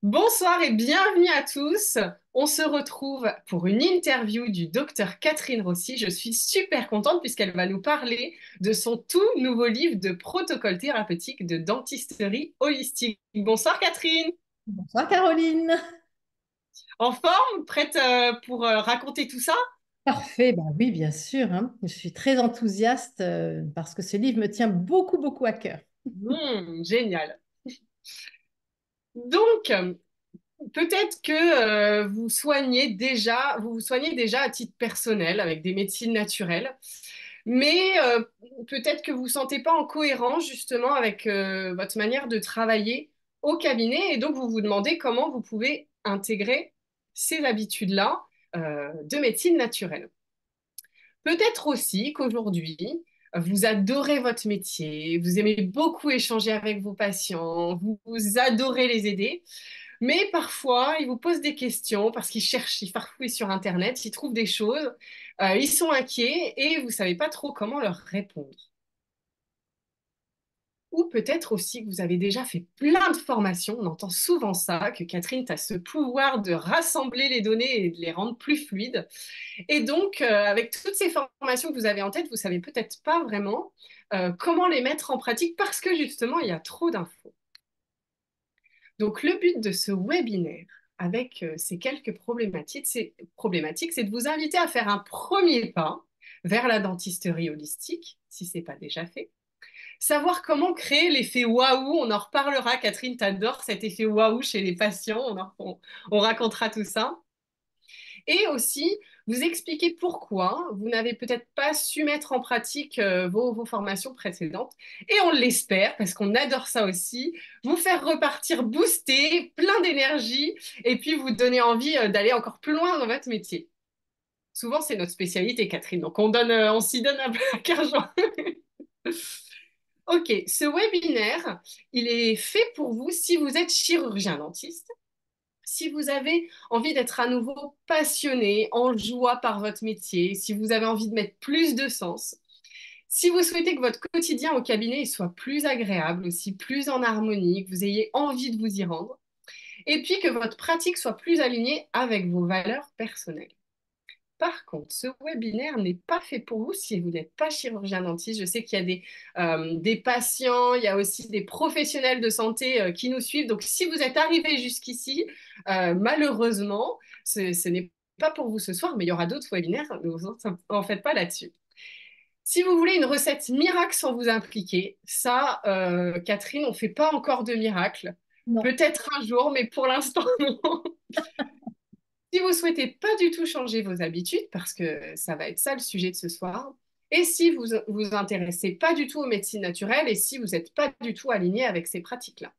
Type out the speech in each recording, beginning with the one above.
Bonsoir et bienvenue à tous. On se retrouve pour une interview du docteur Catherine Rossi. Je suis super contente puisqu'elle va nous parler de son tout nouveau livre de protocole thérapeutique de dentisterie holistique. Bonsoir Catherine. Bonsoir Caroline. En forme? Prête pour raconter tout ça? Parfait, bah oui, bien sûr, hein. Je suis très enthousiaste parce que ce livre me tient beaucoup, beaucoup à cœur. Génial. Donc, peut-être que vous vous soignez déjà à titre personnel avec des médecines naturelles, mais peut-être que vous ne vous sentez pas en cohérence justement avec votre manière de travailler au cabinet et donc vous vous demandez comment vous pouvez intégrer ces habitudes-là de médecine naturelle. Peut-être aussi qu'aujourd'hui, vous adorez votre métier, vous aimez beaucoup échanger avec vos patients, vous adorez les aider. Mais parfois, ils vous posent des questions parce qu'ils cherchent, ils farfouillent sur Internet, ils trouvent des choses, ils sont inquiets et vous ne savez pas trop comment leur répondre. Ou peut-être aussi que vous avez déjà fait plein de formations, on entend souvent ça, que Catherine, tu as ce pouvoir de rassembler les données et de les rendre plus fluides. Et donc, avec toutes ces formations que vous avez en tête, vous ne savez peut-être pas vraiment comment les mettre en pratique parce que justement, il y a trop d'infos. Donc, le but de ce webinaire, avec ces quelques problématiques, c'est de vous inviter à faire un premier pas vers la dentisterie holistique, si ce n'est pas déjà fait. Savoir comment créer l'effet waouh, on en reparlera. Catherine, t'adores cet effet waouh chez les patients, on racontera tout ça. Et aussi, vous expliquer pourquoi vous n'avez peut-être pas su mettre en pratique vos formations précédentes. Et on l'espère, parce qu'on adore ça aussi, vous faire repartir boosté, plein d'énergie, et puis vous donner envie d'aller encore plus loin dans votre métier. Souvent, c'est notre spécialité, Catherine, donc on s'y donne un peu à cœur joie. Ok, ce webinaire, il est fait pour vous si vous êtes chirurgien dentiste, si vous avez envie d'être à nouveau passionné, en joie par votre métier, si vous avez envie de mettre plus de sens, si vous souhaitez que votre quotidien au cabinet soit plus agréable, aussi plus en harmonie, que vous ayez envie de vous y rendre, et puis que votre pratique soit plus alignée avec vos valeurs personnelles. Par contre, ce webinaire n'est pas fait pour vous si vous n'êtes pas chirurgien dentiste. Je sais qu'il y a des patients, il y a aussi des professionnels de santé qui nous suivent. Donc, si vous êtes arrivé jusqu'ici, malheureusement, ce n'est pas pour vous ce soir, mais il y aura d'autres webinaires. Ne vous en faites pas là-dessus. Si vous voulez une recette miracle sans vous impliquer, ça, Catherine, on ne fait pas encore de miracle. Non. Peut-être un jour, mais pour l'instant, non. Si vous souhaitez pas du tout changer vos habitudes, parce que ça va être ça le sujet de ce soir, et si vous vous intéressez pas du tout aux médecines naturelles et si vous n'êtes pas du tout aligné avec ces pratiques-là.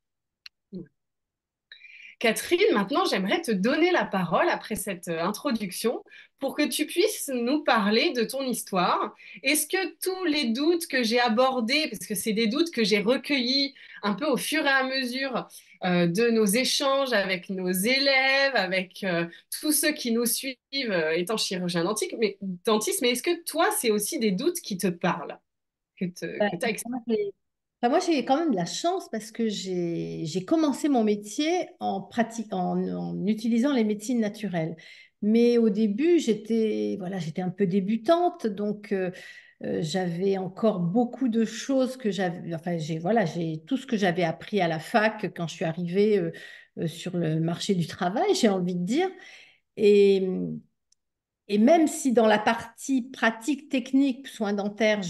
Catherine, maintenant, j'aimerais te donner la parole après cette introduction pour que tu puisses nous parler de ton histoire. Est-ce que tous les doutes que j'ai abordés, parce que c'est des doutes que j'ai recueillis un peu au fur et à mesure de nos échanges avec nos élèves, avec tous ceux qui nous suivent étant chirurgien dentiste, mais est-ce que toi, c'est aussi des doutes qui te parlent, Ouais. que tu as Moi, j'ai quand même de la chance parce que j'ai commencé mon métier en utilisant les médecines naturelles. Mais au début, j'étais un peu débutante, donc j'avais encore beaucoup de choses que j'avais, enfin, j'ai tout ce que j'avais appris à la fac quand je suis arrivée sur le marché du travail, j'ai envie de dire. Et, et même si dans la partie pratique, technique, soins dentaires,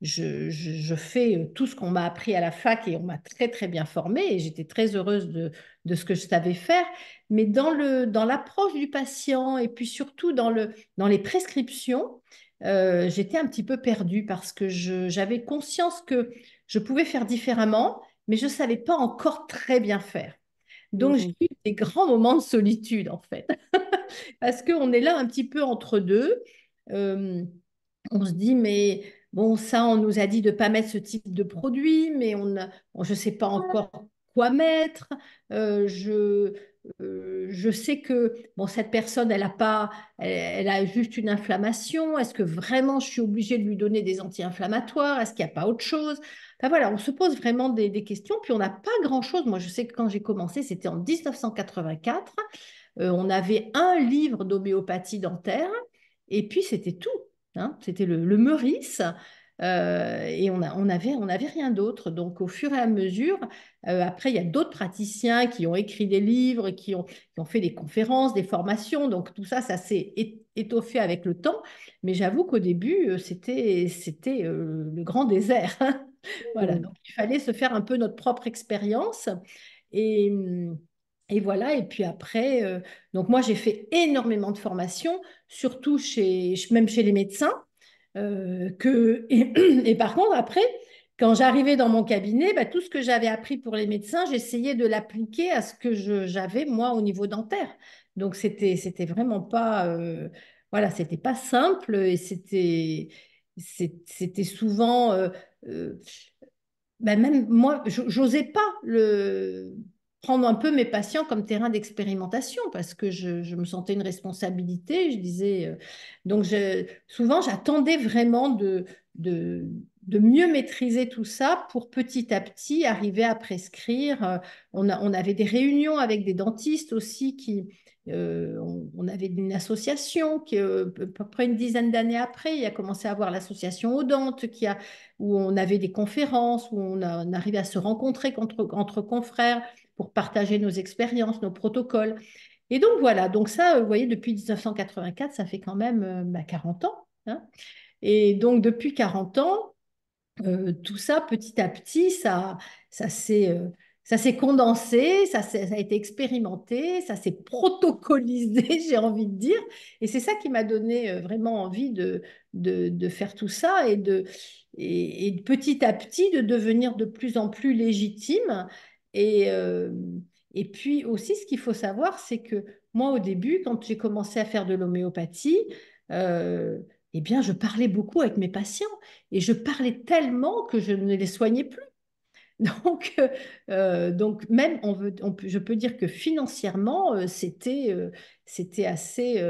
je fais tout ce qu'on m'a appris à la fac et on m'a très très bien formée et j'étais très heureuse de ce que je savais faire, mais dans l'approche du patient et puis surtout dans les prescriptions, j'étais un petit peu perdue parce que j'avais conscience que je pouvais faire différemment, mais je ne savais pas encore très bien faire. Donc j'ai expliqué? eu des grands moments de solitude en fait. Parce qu'on est là un petit peu entre deux. Euh, on se dit, mais bon, ça, on nous a dit de ne pas mettre ce type de produit, mais je ne sais pas encore quoi mettre. Je sais que bon, cette personne, elle a juste une inflammation. Est-ce que vraiment je suis obligée de lui donner des anti-inflammatoires? Est-ce qu'il n'y a pas autre chose? Enfin voilà, on se pose vraiment des questions. Puis on n'a pas grand-chose. Moi, je sais que quand j'ai commencé, c'était en 1984. On avait un livre d'homéopathie dentaire et puis c'était tout. Hein. C'était le Meurice. Et on avait rien d'autre. Donc, au fur et à mesure, après, il y a d'autres praticiens qui ont écrit des livres, qui ont fait des conférences, des formations. Donc, tout ça, ça s'est étoffé avec le temps. Mais j'avoue qu'au début, c'était le grand désert. Hein. Voilà. Donc, il fallait se faire un peu notre propre expérience. Et, et voilà. Et puis après, donc moi, j'ai fait énormément de formations, surtout même chez les médecins. Et par contre, après, quand j'arrivais dans mon cabinet, bah, tout ce que j'avais appris pour les médecins, j'essayais de l'appliquer à ce que j'avais moi au niveau dentaire. Donc c'était vraiment pas voilà, c'était pas simple et c'était souvent euh, ben même moi, j'osais pas prendre un peu mes patients comme terrain d'expérimentation parce que je me sentais une responsabilité. Je disais, donc souvent j'attendais vraiment de, de mieux maîtriser tout ça pour petit à petit arriver à prescrire. On avait des réunions avec des dentistes aussi on avait une association qui, à peu près une dizaine d'années après, il a commencé à avoir l'association Odente où on avait des conférences, où on arrivait à se rencontrer entre confrères pour partager nos expériences, nos protocoles. Et donc voilà, donc ça, vous voyez, depuis 1984, ça fait quand même 40 ans. Hein. Et donc depuis 40 ans, tout ça, petit à petit, ça s'est ça s'est condensé, ça a été expérimenté, ça s'est protocolisé, j'ai envie de dire. Et c'est ça qui m'a donné vraiment envie de faire tout ça et petit à petit de devenir de plus en plus légitime. Et, euh, et puis aussi, ce qu'il faut savoir, c'est que moi, au début, quand j'ai commencé à faire de l'homéopathie, euh, eh bien, je parlais beaucoup avec mes patients. Et je parlais tellement que je ne les soignais plus. Donc même, je peux dire que financièrement, c'était assez...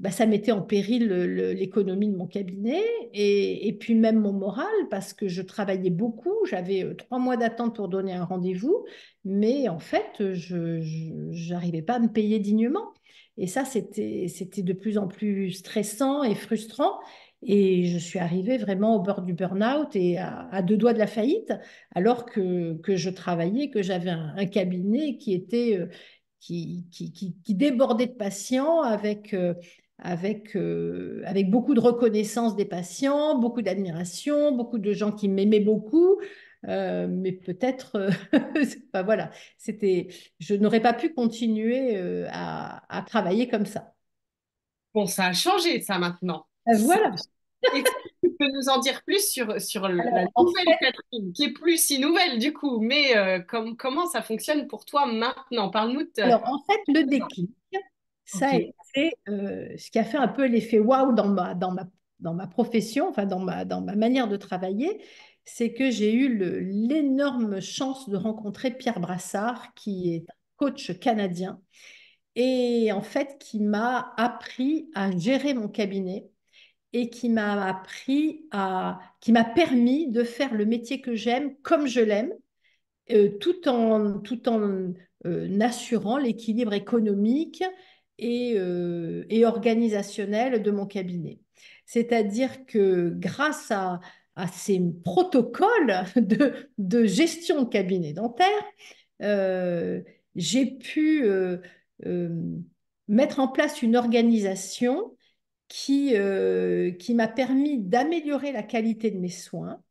ça mettait en péril l'économie de mon cabinet et puis même mon moral parce que je travaillais beaucoup. J'avais 3 mois d'attente pour donner un rendez-vous, mais en fait, je n'arrivais pas à me payer dignement. Et ça, c'était de plus en plus stressant et frustrant. Et je suis arrivée vraiment au bord du burn-out et à 2 doigts de la faillite alors que je travaillais, que j'avais un cabinet qui débordait de patients avec beaucoup de reconnaissance des patients, beaucoup d'admiration, beaucoup de gens qui m'aimaient beaucoup. Mais peut-être, enfin, voilà, je n'aurais pas pu continuer à travailler comme ça. Bon, ça a changé, ça, maintenant. Voilà. Est-ce que tu peux nous en dire plus sur la Alors, en nouvelle Catherine, qui est plus si nouvelle du coup, mais comment ça fonctionne pour toi maintenant? Parle-nous de... Alors, en fait, le déclic, ça Ok. a été ce qui a fait un peu l'effet waouh dans ma profession, enfin dans ma manière de travailler, c'est que j'ai eu l'énorme chance de rencontrer Pierre Brassard, qui est un coach canadien, et en fait qui m'a appris à gérer mon cabinet et qui m'a permis de faire le métier que j'aime comme je l'aime tout en assurant l'équilibre économique et organisationnel de mon cabinet. C'est-à-dire que grâce à ces protocoles de gestion de cabinet dentaire, euh, j'ai pu euh, mettre en place une organisation qui m'a permis d'améliorer la qualité de mes soins,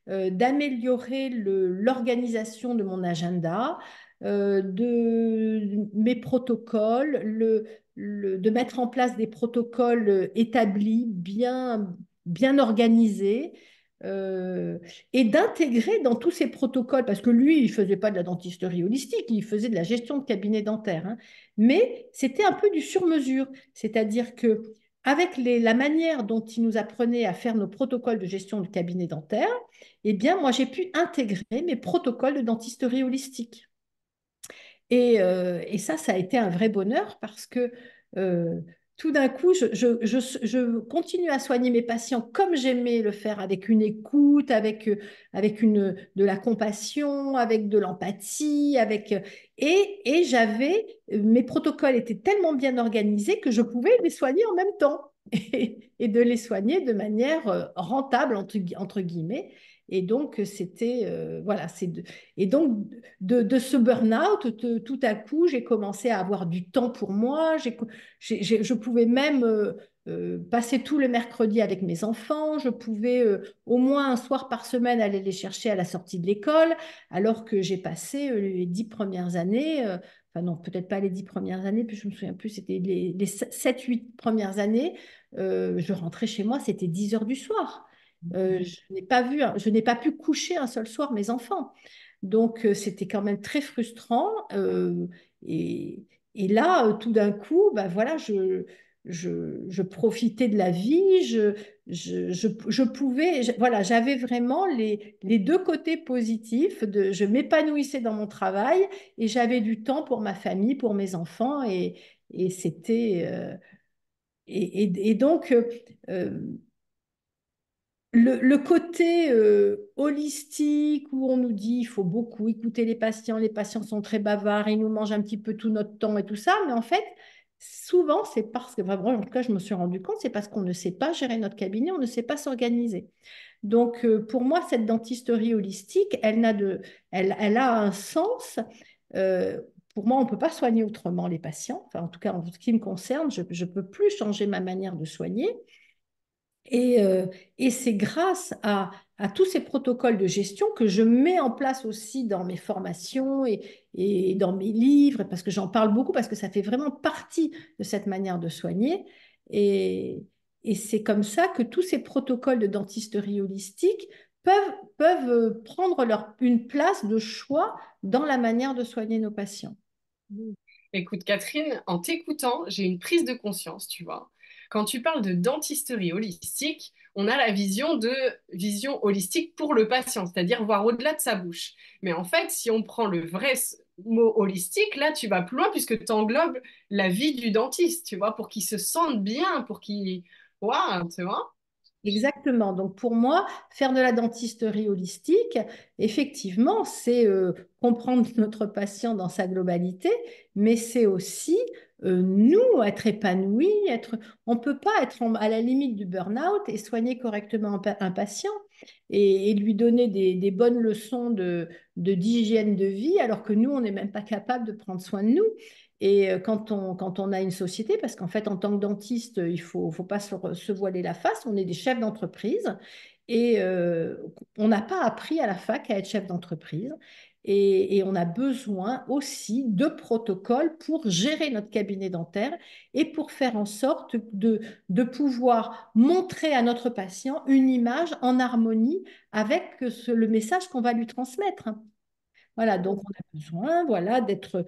d'améliorer l'organisation de mon agenda, de mes protocoles, de mettre en place des protocoles établis, bien organisés, euh, et d'intégrer dans tous ces protocoles, parce que lui, il ne faisait pas de la dentisterie holistique, il faisait de la gestion de cabinet dentaire, hein, mais c'était un peu du sur-mesure, c'est-à-dire que avec la manière dont il nous apprenait à faire nos protocoles de gestion de cabinet dentaire, eh bien, moi, j'ai pu intégrer mes protocoles de dentisterie holistique. Et ça a été un vrai bonheur parce que euh, tout d'un coup, je continue à soigner mes patients comme j'aimais le faire, avec une écoute, de la compassion, avec de l'empathie, et mes protocoles étaient tellement bien organisés que je pouvais les soigner en même temps et de les soigner de manière rentable, entre guillemets. Et donc, voilà, et donc, de ce burn-out, tout à coup, j'ai commencé à avoir du temps pour moi. Je pouvais même passer tout le mercredi avec mes enfants. Je pouvais au moins un soir par semaine aller les chercher à la sortie de l'école, alors que j'ai passé les 10 premières années, enfin non, peut-être pas les 10 premières années, puis je me souviens plus, c'était les 7, 8 premières années, je rentrais chez moi, c'était 10 heures du soir. Je n'ai pas pu coucher un seul soir mes enfants. Donc, c'était quand même très frustrant. Et, et là, tout d'un coup, bah, voilà, je profitais de la vie. Je pouvais, voilà, j'avais vraiment les deux côtés positifs. Je m'épanouissais dans mon travail et j'avais du temps pour ma famille, pour mes enfants. Et c'était. Et donc, euh, le côté holistique où on nous dit il faut beaucoup écouter les patients sont très bavards, ils nous mangent un petit peu tout notre temps et tout ça, mais en fait, souvent, c'est parce que, vraiment, en tout cas, je me suis rendu compte, c'est parce qu'on ne sait pas gérer notre cabinet, on ne sait pas s'organiser. Donc, pour moi, cette dentisterie holistique, elle a un sens. Euh, pour moi, on ne peut pas soigner autrement les patients. Enfin, en tout cas, en ce qui me concerne, je ne peux plus changer ma manière de soigner. Et, euh, et c'est grâce à tous ces protocoles de gestion que je mets en place aussi dans mes formations et dans mes livres, parce que j'en parle beaucoup, parce que ça fait vraiment partie de cette manière de soigner. Et, et c'est comme ça que tous ces protocoles de dentisterie holistique peuvent prendre une place de choix dans la manière de soigner nos patients. Mm. Écoute, Catherine, en t'écoutant, j'ai une prise de conscience, tu vois. Quand tu parles de dentisterie holistique, on a la vision holistique pour le patient, c'est-à-dire voir au-delà de sa bouche. Mais en fait, si on prend le vrai mot holistique, là, tu vas plus loin puisque tu englobes la vie du dentiste, tu vois, pour qu'il se sente bien, pour qu'il... Waouh, tu vois? Exactement. Donc pour moi, faire de la dentisterie holistique, effectivement, c'est comprendre notre patient dans sa globalité, mais c'est aussi nous être épanouis, on ne peut pas être à la limite du burn-out et soigner correctement un patient et lui donner des bonnes leçons d'hygiène de vie, alors que nous, on n'est même pas capable de prendre soin de nous. Et quand on a une société, parce qu'en fait, en tant que dentiste, il faut pas se voiler la face, on est des chefs d'entreprise et on n'a pas appris à la fac à être chef d'entreprise. Et on a besoin aussi de protocoles pour gérer notre cabinet dentaire et pour faire en sorte de pouvoir montrer à notre patient une image en harmonie avec le message qu'on va lui transmettre. Voilà, donc on a besoin, voilà, d'être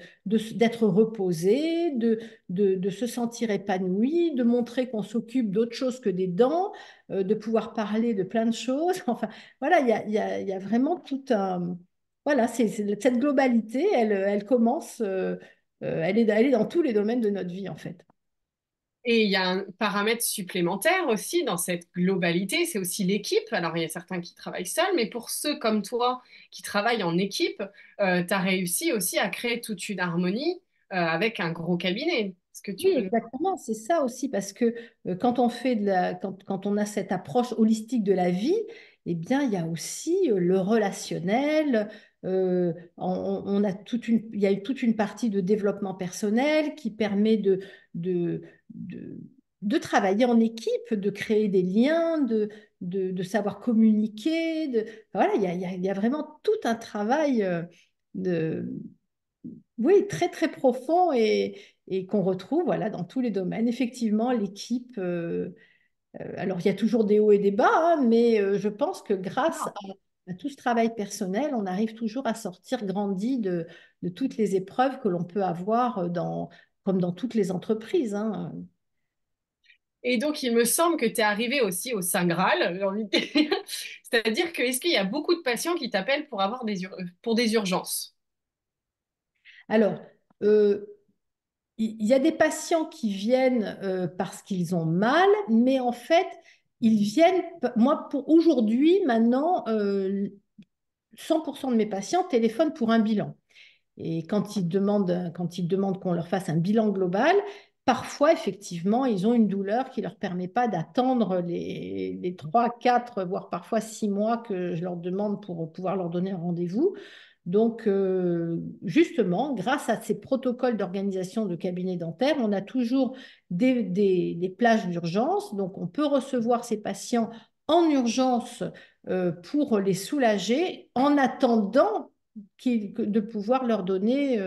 reposé, de se sentir épanoui, de montrer qu'on s'occupe d'autre chose que des dents, de pouvoir parler de plein de choses. Enfin, voilà, il y a vraiment tout un... Voilà, cette globalité, elle commence, elle est dans tous les domaines de notre vie, en fait. Et il y a un paramètre supplémentaire aussi dans cette globalité, c'est aussi l'équipe. Alors, il y a certains qui travaillent seuls, mais pour ceux comme toi qui travaillent en équipe, tu as réussi aussi à créer toute une harmonie avec un gros cabinet. Est-ce que tu Oui, peux nous... exactement, c'est ça aussi, parce que quand on a cette approche holistique de la vie, eh bien, il y a aussi le relationnel, on a il y a toute une partie de développement personnel qui permet de, de, de travailler en équipe, de créer des liens, de savoir communiquer, voilà, il y a vraiment tout un travail de oui, très très profond et qu'on retrouve voilà, dans tous les domaines. Effectivement, l'équipe, alors il y a toujours des hauts et des bas, hein, mais je pense que grâce à tout ce travail personnel, on arrive toujours à sortir grandi de toutes les épreuves que l'on peut avoir comme dans toutes les entreprises, hein. Et donc, il me semble que tu es arrivé aussi au Saint Graal, j'ai envie de dire. C'est-à-dire que est-ce qu'il y a beaucoup de patients qui t'appellent pour avoir pour des urgences? Alors, Euh, il y a des patients qui viennent parce qu'ils ont mal, mais en fait, ils viennent, moi, pour aujourd'hui, maintenant, 100% de mes patients téléphonent pour un bilan. Et quand ils demandent qu'on leur fasse un bilan global, parfois, effectivement, ils ont une douleur qui ne leur permet pas d'attendre les 3, 4, voire parfois 6 mois que je leur demande pour pouvoir leur donner un rendez-vous. Donc, justement, grâce à ces protocoles d'organisation de cabinets dentaires, on a toujours des plages d'urgence. Donc, on peut recevoir ces patients en urgence pour les soulager en attendant de pouvoir leur donner,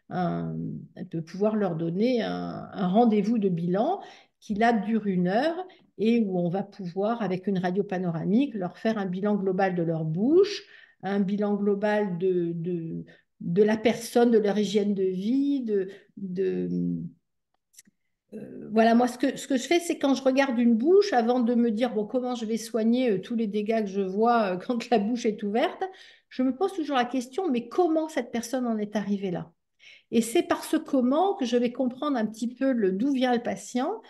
un, de pouvoir leur donner un rendez-vous de bilan qui là dure 1 heure et où on va pouvoir, avec une radio panoramique, leur faire un bilan global de leur bouche, un bilan global de la personne, de leur hygiène de vie, de, voilà, moi, ce que je fais, c'est quand je regarde une bouche, avant de me dire, bon, comment je vais soigner tous les dégâts que je vois quand la bouche est ouverte, je me pose toujours la question, mais comment cette personne en est arrivée là? Et c'est par ce comment que je vais comprendre un petit peu d'où vient le patient.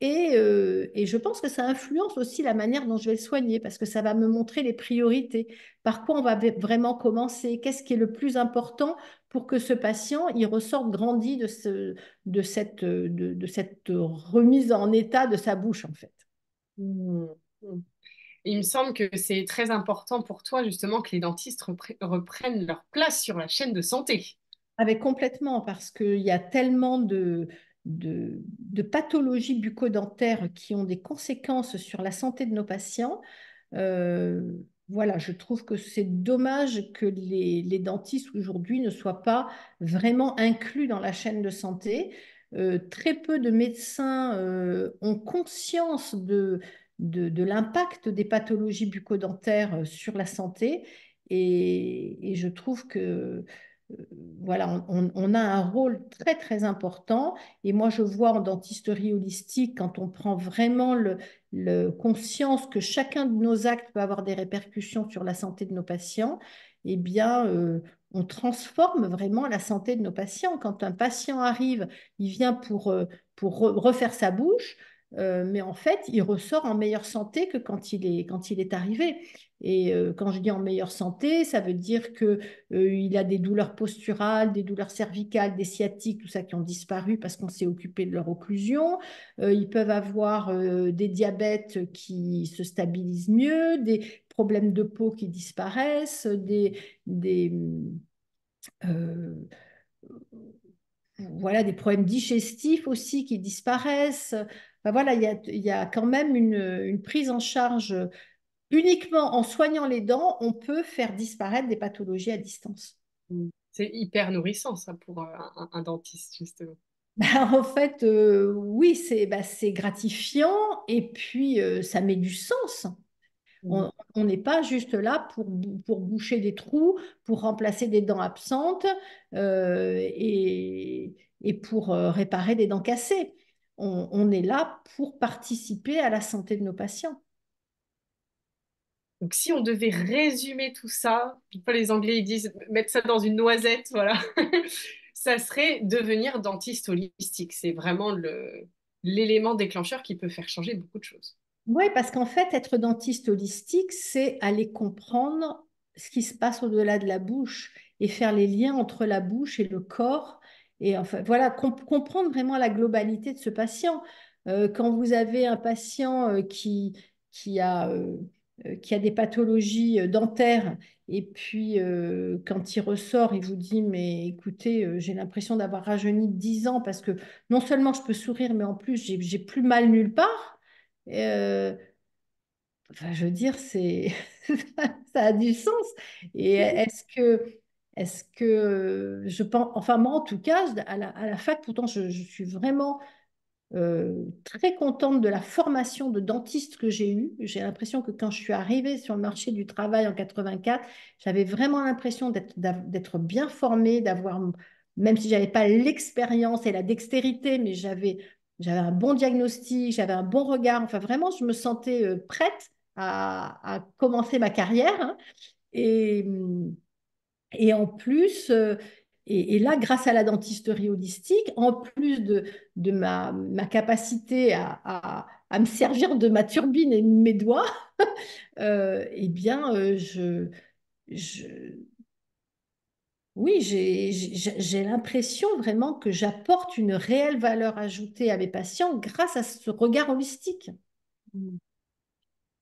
Et je pense que ça influence aussi la manière dont je vais le soigner, parce que ça va me montrer les priorités. Par quoi on va vraiment commencer? Qu'est-ce qui est le plus important pour que ce patient il ressorte grandi de cette remise en état de sa bouche, en fait. Hmm. Il me semble que c'est très important pour toi justement que les dentistes reprennent leur place sur la chaîne de santé. Avec complètement, parce qu'il y a tellement de pathologies bucco-dentaires qui ont des conséquences sur la santé de nos patients. Euh, voilà, je trouve que c'est dommage que les dentistes aujourd'hui ne soient pas vraiment inclus dans la chaîne de santé. Très peu de médecins ont conscience de l'impact des pathologies bucco-dentaires sur la santé. Et je trouve que voilà, on a un rôle très très important. Et moi, je vois en dentisterie holistique, quand on prend vraiment conscience que chacun de nos actes peut avoir des répercussions sur la santé de nos patients, eh bien, on transforme vraiment la santé de nos patients. Quand un patient arrive, il vient pour refaire sa bouche, mais en fait, il ressort en meilleure santé que quand il est arrivé. Et quand je dis en meilleure santé, ça veut dire que il a des douleurs posturales, des douleurs cervicales, des sciatiques, tout ça qui ont disparu parce qu'on s'est occupé de leur occlusion. Ils peuvent avoir des diabètes qui se stabilisent mieux, des problèmes de peau qui disparaissent, des, euh, voilà, des problèmes digestifs aussi qui disparaissent. Enfin, voilà, il y a quand même une prise en charge uniquement en soignant les dents, on peut faire disparaître des pathologies à distance. C'est hyper nourrissant ça pour un dentiste justement. En fait, oui, c'est gratifiant et puis ça met du sens. Mm. On n'est pas juste là pour boucher des trous, pour remplacer des dents absentes et pour réparer des dents cassées. On est là pour participer à la santé de nos patients. Donc si on devait résumer tout ça, les Anglais ils disent mettre ça dans une noisette, voilà, ça serait devenir dentiste holistique. C'est vraiment l'élément déclencheur qui peut faire changer beaucoup de choses. Oui, parce qu'en fait, être dentiste holistique, c'est aller comprendre ce qui se passe au-delà de la bouche et faire les liens entre la bouche et le corps. Et enfin, voilà, comprendre vraiment la globalité de ce patient. Quand vous avez un patient qui qui a des pathologies dentaires et puis quand il ressort, il vous dit, mais écoutez, j'ai l'impression d'avoir rajeuni de 10 ans parce que non seulement je peux sourire, mais en plus, j'ai plus mal nulle part. Euh, enfin, je veux dire, ça a du sens. Et est-ce que, je pense, enfin moi en tout cas, à la fac, pourtant, je suis vraiment très contente de la formation de dentiste que j'ai eue. J'ai l'impression que quand je suis arrivée sur le marché du travail en 84, j'avais vraiment l'impression d'être bien formée, d'avoir, même si j'avais pas l'expérience et la dextérité, mais j'avais un bon diagnostic, j'avais un bon regard. Enfin, vraiment, je me sentais prête à commencer ma carrière, hein. Et, et en plus, Et là, grâce à la dentisterie holistique, en plus de ma capacité à me servir de ma turbine et de mes doigts, eh bien, je, oui, j'ai l'impression vraiment que j'apporte une réelle valeur ajoutée à mes patients grâce à ce regard holistique.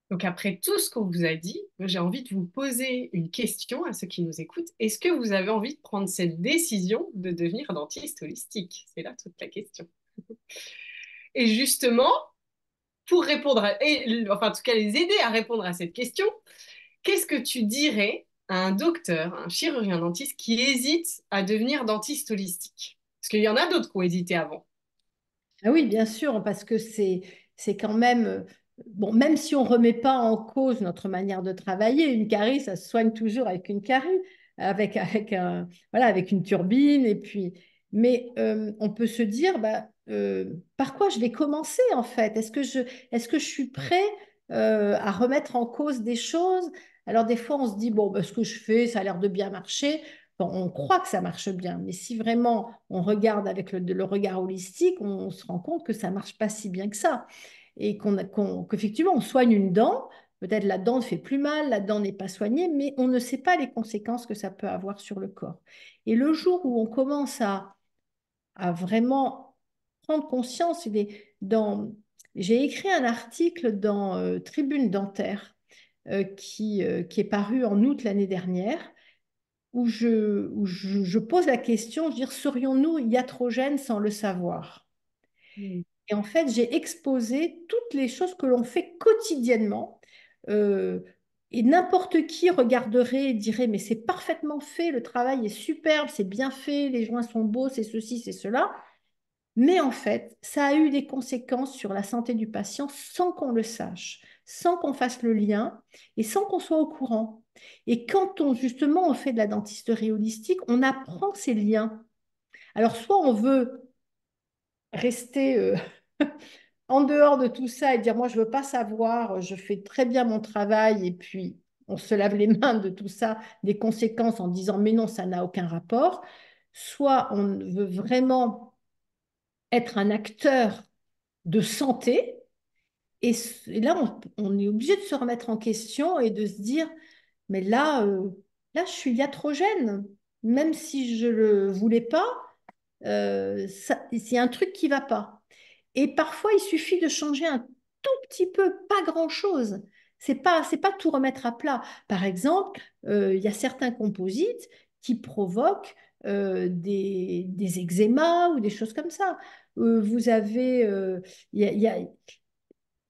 Donc après tout ce qu'on vous a dit, j'ai envie de vous poser une question à ceux qui nous écoutent. Est-ce que vous avez envie de prendre cette décision de devenir dentiste holistique? C'est là toute la question. Et justement, pour répondre enfin en tout cas les aider à répondre à cette question, qu'est-ce que tu dirais à un docteur, un chirurgien dentiste qui hésite à devenir dentiste holistique? Parce qu'il y en a d'autres qui ont hésité avant. Ah oui, bien sûr, parce que c'est quand même, bon, même si on ne remet pas en cause notre manière de travailler, une carie, ça se soigne toujours avec une carie, voilà, avec une turbine, et puis, mais on peut se dire, bah, par quoi je vais commencer en fait? Est-ce que je suis prêt à remettre en cause des choses? Alors des fois, on se dit, bon, bah, ce que je fais, ça a l'air de bien marcher. Bon, on croit que ça marche bien, mais si vraiment on regarde avec le regard holistique, on se rend compte que ça marche pas si bien que ça. Et qu'effectivement, on soigne une dent, peut-être la dent ne fait plus mal, la dent n'est pas soignée, mais on ne sait pas les conséquences que ça peut avoir sur le corps. Et le jour où on commence à vraiment prendre conscience, j'ai écrit un article dans Tribune Dentaire qui est paru en août l'année dernière je pose la question, je veux dire, serions-nous iatrogènes sans le savoir? Mm. Et en fait, j'ai exposé toutes les choses que l'on fait quotidiennement. euh, et n'importe qui regarderait et dirait, mais c'est parfaitement fait, le travail est superbe, c'est bien fait, les joints sont beaux, c'est ceci, c'est cela. Mais en fait, ça a eu des conséquences sur la santé du patient sans qu'on le sache, sans qu'on fasse le lien et sans qu'on soit au courant. Et quand justement on fait de la dentisterie holistique, on apprend ces liens. Alors soit on veut rester en dehors de tout ça et dire moi je veux pas savoir, je fais très bien mon travail et puis on se lave les mains de tout ça, des conséquences en disant mais non, ça n'a aucun rapport. Soit on veut vraiment être un acteur de santé. Et là, on est obligé de se remettre en question et de se dire, mais là, je suis iatrogène. Même si je ne le voulais pas, c'est un truc qui ne va pas. Et parfois, il suffit de changer un tout petit peu, pas grand-chose. C'est pas tout remettre à plat. Par exemple, il y a certains composites qui provoquent des eczémas ou des choses comme ça. Vous avez, il y a,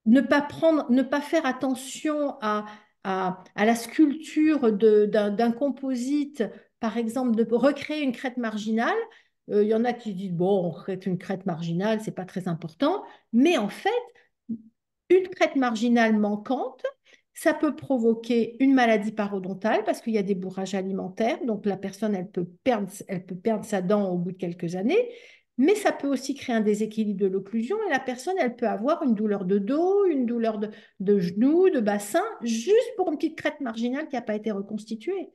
ne pas faire attention à la sculpture d'un composite, par exemple, de recréer une crête marginale. Il y en a qui disent, bon, on crée une crête marginale, c'est pas très important. Mais en fait, une crête marginale manquante, ça peut provoquer une maladie parodontale parce qu'il y a des bourrages alimentaires. Donc, la personne, elle peut perdre sa dent au bout de quelques années. Mais ça peut aussi créer un déséquilibre de l'occlusion et la personne, elle peut avoir une douleur de dos, une douleur de genou, de bassin, juste pour une petite crête marginale qui n'a pas été reconstituée.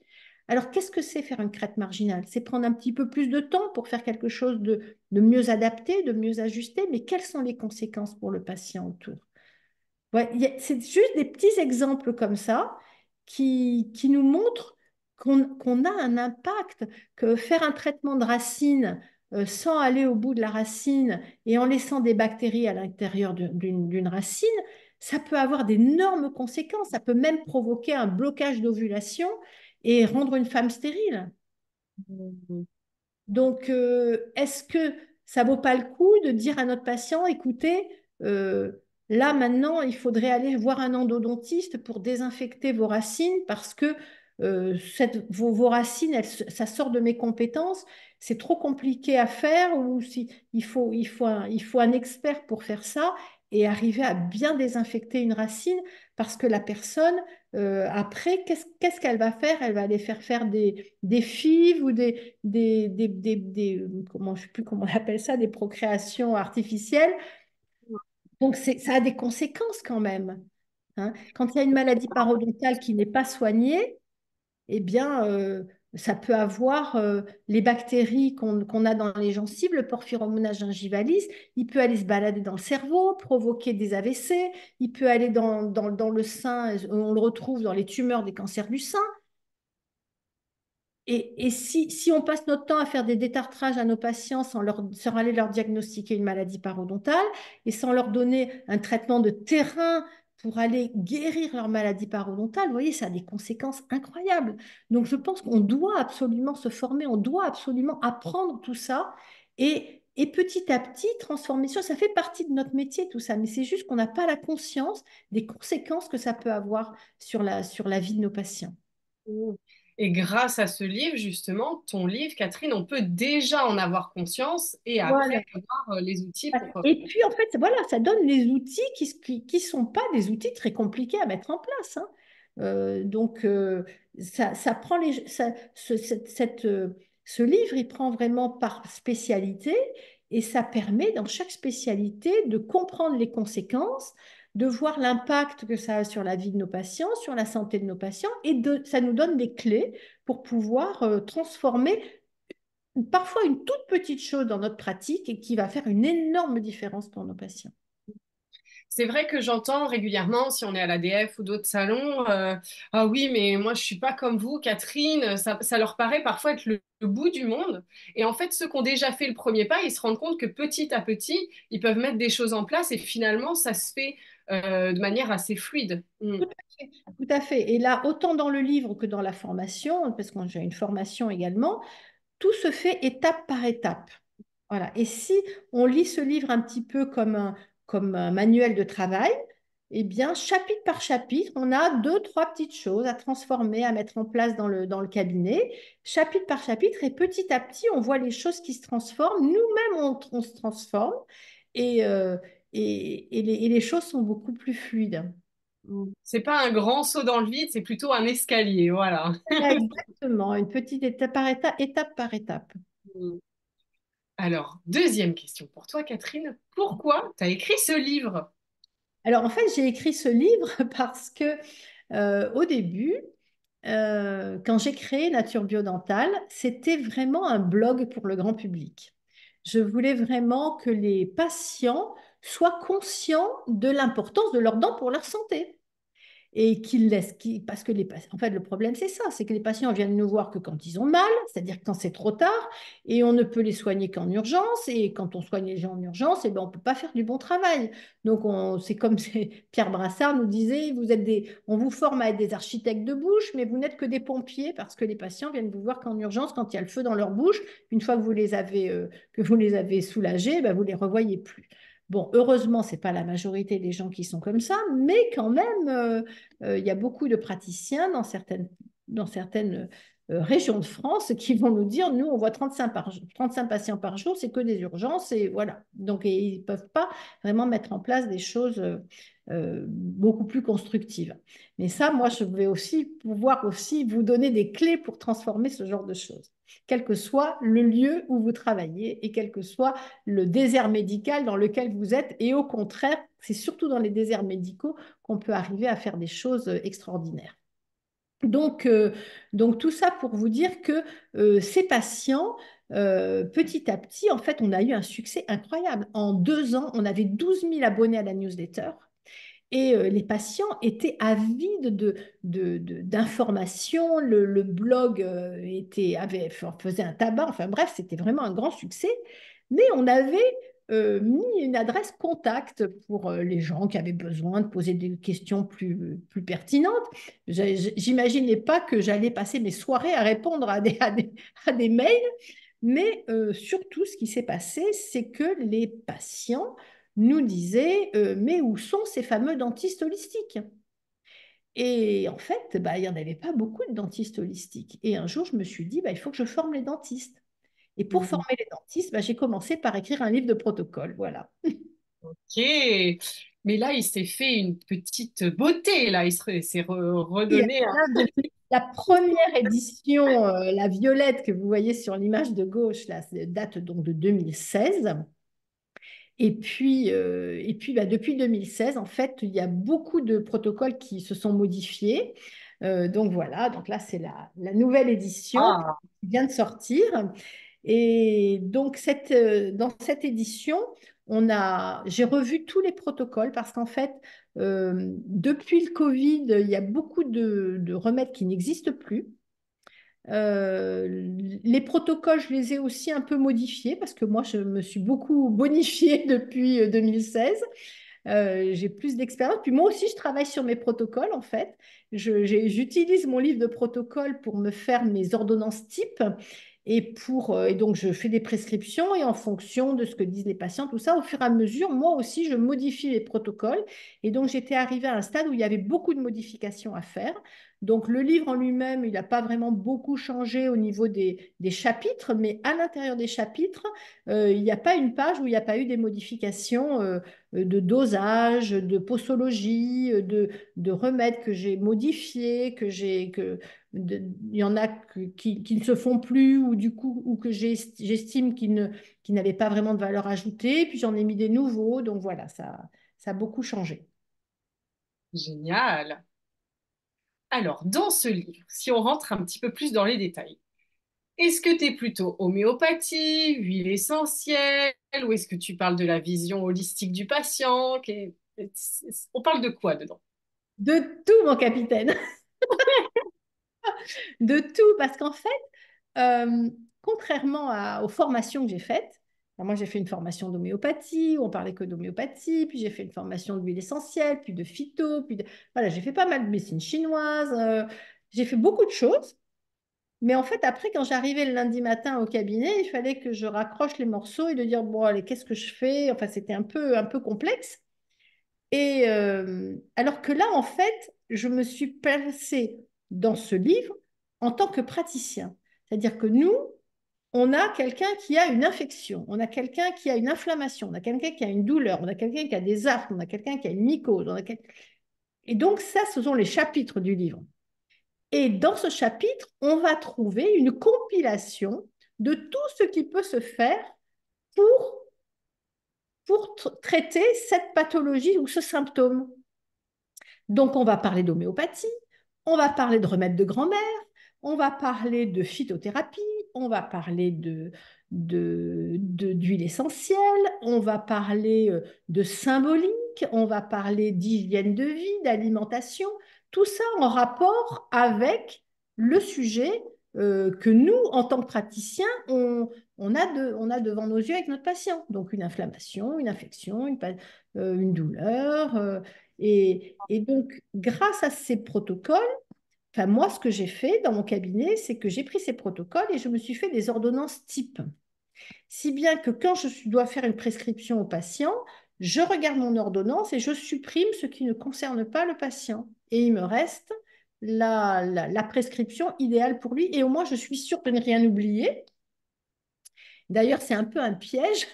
Alors, qu'est-ce que c'est faire une crête marginale? C'est prendre un petit peu plus de temps pour faire quelque chose de mieux adapté, de mieux ajusté, mais quelles sont les conséquences pour le patient autour? Ouais, c'est juste des petits exemples comme ça qui nous montrent qu'on a un impact, que faire un traitement de racine sans aller au bout de la racine et en laissant des bactéries à l'intérieur d'une racine, ça peut avoir d'énormes conséquences. Ça peut même provoquer un blocage d'ovulation et rendre une femme stérile. Mm. Donc, est-ce que ça vaut pas le coup de dire à notre patient, écoutez, euh, là maintenant, il faudrait aller voir un endodontiste pour désinfecter vos racines parce que vos racines, ça sort de mes compétences, c'est trop compliqué à faire ou si, il faut un expert pour faire ça et arriver à bien désinfecter une racine parce que la personne, après, qu'est-ce qu'elle va faire? Elle va aller faire des FIV ou comment, je sais plus comment on appelle ça, des procréations artificielles. Donc, ça a des conséquences quand même. Hein. Quand il y a une maladie parodontale qui n'est pas soignée, eh bien, Ça peut avoir les bactéries qu'on a dans les gencives, le porphyromonas gingivalis. Il peut aller se balader dans le cerveau, provoquer des AVC. Il peut aller dans le sein. On le retrouve dans les tumeurs des cancers du sein. Et si on passe notre temps à faire des détartrages à nos patients sans aller leur diagnostiquer une maladie parodontale et sans leur donner un traitement de terrain pour aller guérir leur maladie parodontale, vous voyez, ça a des conséquences incroyables. Donc, je pense qu'on doit absolument se former, on doit absolument apprendre tout ça et petit à petit transformer ça. Ça fait partie de notre métier, tout ça, mais c'est juste qu'on n'a pas la conscience des conséquences que ça peut avoir sur la vie de nos patients. Mm. Et grâce à ce livre, justement, ton livre, Catherine, on peut déjà en avoir conscience et après Voilà. avoir les outils pour... Et puis, en fait, voilà, ça donne les outils qui sont pas des outils très compliqués à mettre en place, hein. Ça prend ce livre, il prend vraiment par spécialité et ça permet dans chaque spécialité de comprendre les conséquences, de voir l'impact que ça a sur la vie de nos patients, sur la santé de nos patients ça nous donne des clés pour pouvoir transformer parfois une toute petite chose dans notre pratique et qui va faire une énorme différence pour nos patients. C'est vrai que j'entends régulièrement, si on est à l'ADF ou d'autres salons, ah oui, mais moi je suis pas comme vous, Catherine. Ça leur paraît parfois être le bout du monde. Et en fait, ceux qui ont déjà fait le premier pas, ils se rendent compte que petit à petit, ils peuvent mettre des choses en place et finalement, ça se fait de manière assez fluide. Mm. Tout à fait. Tout à fait. Et là, autant dans le livre que dans la formation, parce que j'ai une formation également, tout se fait étape par étape. Voilà. Et si on lit ce livre un petit peu comme un manuel de travail, eh bien, chapitre par chapitre, on a deux, trois petites choses à transformer, à mettre en place dans le cabinet, chapitre par chapitre, et petit à petit, on voit les choses qui se transforment. Nous-mêmes, on se transforme et, euh, et les choses sont beaucoup plus fluides. Mm. C'est pas un grand saut dans le vide, c'est plutôt un escalier, voilà. Voilà, exactement, une petite étape par étape, étape par étape. Mm. Alors, deuxième question pour toi, Catherine. Pourquoi tu as écrit ce livre? Alors, en fait, j'ai écrit ce livre parce que au début, quand j'ai créé Nature Biodentale, c'était vraiment un blog pour le grand public. Je voulais vraiment que les patients soient conscients de l'importance de leurs dents pour leur santé et parce que en fait, le problème, c'est ça, c'est que les patients viennent nous voir que quand ils ont mal, c'est-à-dire quand c'est trop tard, et on ne peut les soigner qu'en urgence, et quand on soigne les gens en urgence, eh ben, on ne peut pas faire du bon travail. Donc, c'est comme Pierre Brassard nous disait, on vous forme à être des architectes de bouche, mais vous n'êtes que des pompiers, parce que les patients viennent vous voir qu'en urgence, quand il y a le feu dans leur bouche, une fois que vous les avez soulagés, ben, vous ne les revoyez plus. Bon, heureusement, ce n'est pas la majorité des gens qui sont comme ça, mais quand même, il y a beaucoup de praticiens dans certaines régions de France qui vont nous dire, nous, on voit 35 patients par jour, c'est que des urgences, et voilà. Donc, ils ne peuvent pas vraiment mettre en place des choses beaucoup plus constructives. Mais ça, moi, je vais aussi pouvoir aussi vous donner des clés pour transformer ce genre de choses, quel que soit le lieu où vous travaillez et quel que soit le désert médical dans lequel vous êtes. Et au contraire, c'est surtout dans les déserts médicaux qu'on peut arriver à faire des choses extraordinaires. Donc, euh, donc tout ça pour vous dire que ces patients, petit à petit, en fait, on a eu un succès incroyable. En 2 ans, on avait 12 000 abonnés à la newsletter. Et les patients étaient avides d'informations. Le blog faisait un tabac. Enfin bref, c'était vraiment un grand succès. Mais on avait mis une adresse contact pour les gens qui avaient besoin de poser des questions plus pertinentes. J'imaginais pas que j'allais passer mes soirées à répondre à des mails. Mais surtout, ce qui s'est passé, c'est que les patients nous disaient mais où sont ces fameux dentistes holistiques? Et en fait, bah, il n'y en avait pas beaucoup de dentistes holistiques. Et un jour, je me suis dit, bah, il faut que je forme les dentistes. Et pour Mm. former les dentistes, bah, j'ai commencé par écrire un livre de protocole. Voilà. Ok. Mais là, il s'est fait une petite beauté, là. S'est Et redonné un... là, depuis la première édition, la violette que vous voyez sur l'image de gauche, là, date donc de 2016. Et puis bah, depuis 2016, en fait, il y a beaucoup de protocoles qui se sont modifiés. Donc voilà, donc là c'est la nouvelle édition Ah, qui vient de sortir. Et donc dans cette édition, j'ai revu tous les protocoles parce qu'en fait, depuis le Covid, il y a beaucoup de remèdes qui n'existent plus. Les protocoles, je les ai aussi un peu modifiés parce que moi, je me suis beaucoup bonifiée depuis 2016. J'ai plus d'expérience. Puis moi aussi, je travaille sur mes protocoles, en fait. J'utilise mon livre de protocole pour me faire mes ordonnances type. Et donc, je fais des prescriptions et en fonction de ce que disent les patients, tout ça, au fur et à mesure, moi aussi, je modifie les protocoles. Et donc, j'étais arrivée à un stade où il y avait beaucoup de modifications à faire. Donc, le livre en lui-même, il n'a pas vraiment beaucoup changé au niveau des chapitres, mais à l'intérieur des chapitres, il n'y a pas une page où il n'y a pas eu des modifications. De dosage, de posologie, de remèdes que j'ai modifiés, il y en a qui ne se font plus ou du coup ou que j'estime qu'ils n'avaient pas vraiment de valeur ajoutée. Puis j'en ai mis des nouveaux, donc voilà, ça a beaucoup changé. génial. Alors, dans ce livre, si on rentre un petit peu plus dans les détails, est-ce que tu es plutôt homéopathie, huile essentielle, ou est-ce que tu parles de la vision holistique du patient? On parle de quoi dedans? De tout, mon capitaine, de tout, parce qu'en fait, contrairement aux formations que j'ai faites, alors moi j'ai fait une formation d'homéopathie, où on parlait que d'homéopathie, puis j'ai fait une formation d'huile essentielle, puis de phyto, voilà, j'ai fait pas mal de médecine chinoise, j'ai fait beaucoup de choses. Mais en fait, après, quand j'arrivais le lundi matin au cabinet, il fallait que je raccroche les morceaux et de dire, bon, allez, qu'est-ce que je fais? Enfin, c'était un peu complexe. Et alors que là, en fait, je me suis placée dans ce livre en tant que praticien. C'est-à-dire que nous, on a quelqu'un qui a une infection, on a quelqu'un qui a une inflammation, on a quelqu'un qui a une douleur, on a quelqu'un qui a des aftes, on a quelqu'un qui a une mycose. Et donc, ça, ce sont les chapitres du livre. Et dans ce chapitre, on va trouver une compilation de tout ce qui peut se faire pour, traiter cette pathologie ou ce symptôme. Donc, on va parler d'homéopathie, on va parler de remèdes de grand-mère, on va parler de phytothérapie, on va parler d'huile essentielle, on va parler de symbolique, on va parler d'hygiène de vie, d'alimentation, tout ça en rapport avec le sujet que nous, en tant que praticiens, on a devant nos yeux avec notre patient. Donc, une inflammation, une infection, une douleur. Et donc, grâce à ces protocoles, enfin, moi, ce que j'ai fait dans mon cabinet, c'est que j'ai pris ces protocoles et je me suis fait des ordonnances type. Si bien que quand dois faire une prescription au patient, je regarde mon ordonnance et je supprime ce qui ne concerne pas le patient. Et il me reste la prescription idéale pour lui. Et au moins, je suis sûre de ne rien oublier. D'ailleurs, c'est un peu un piège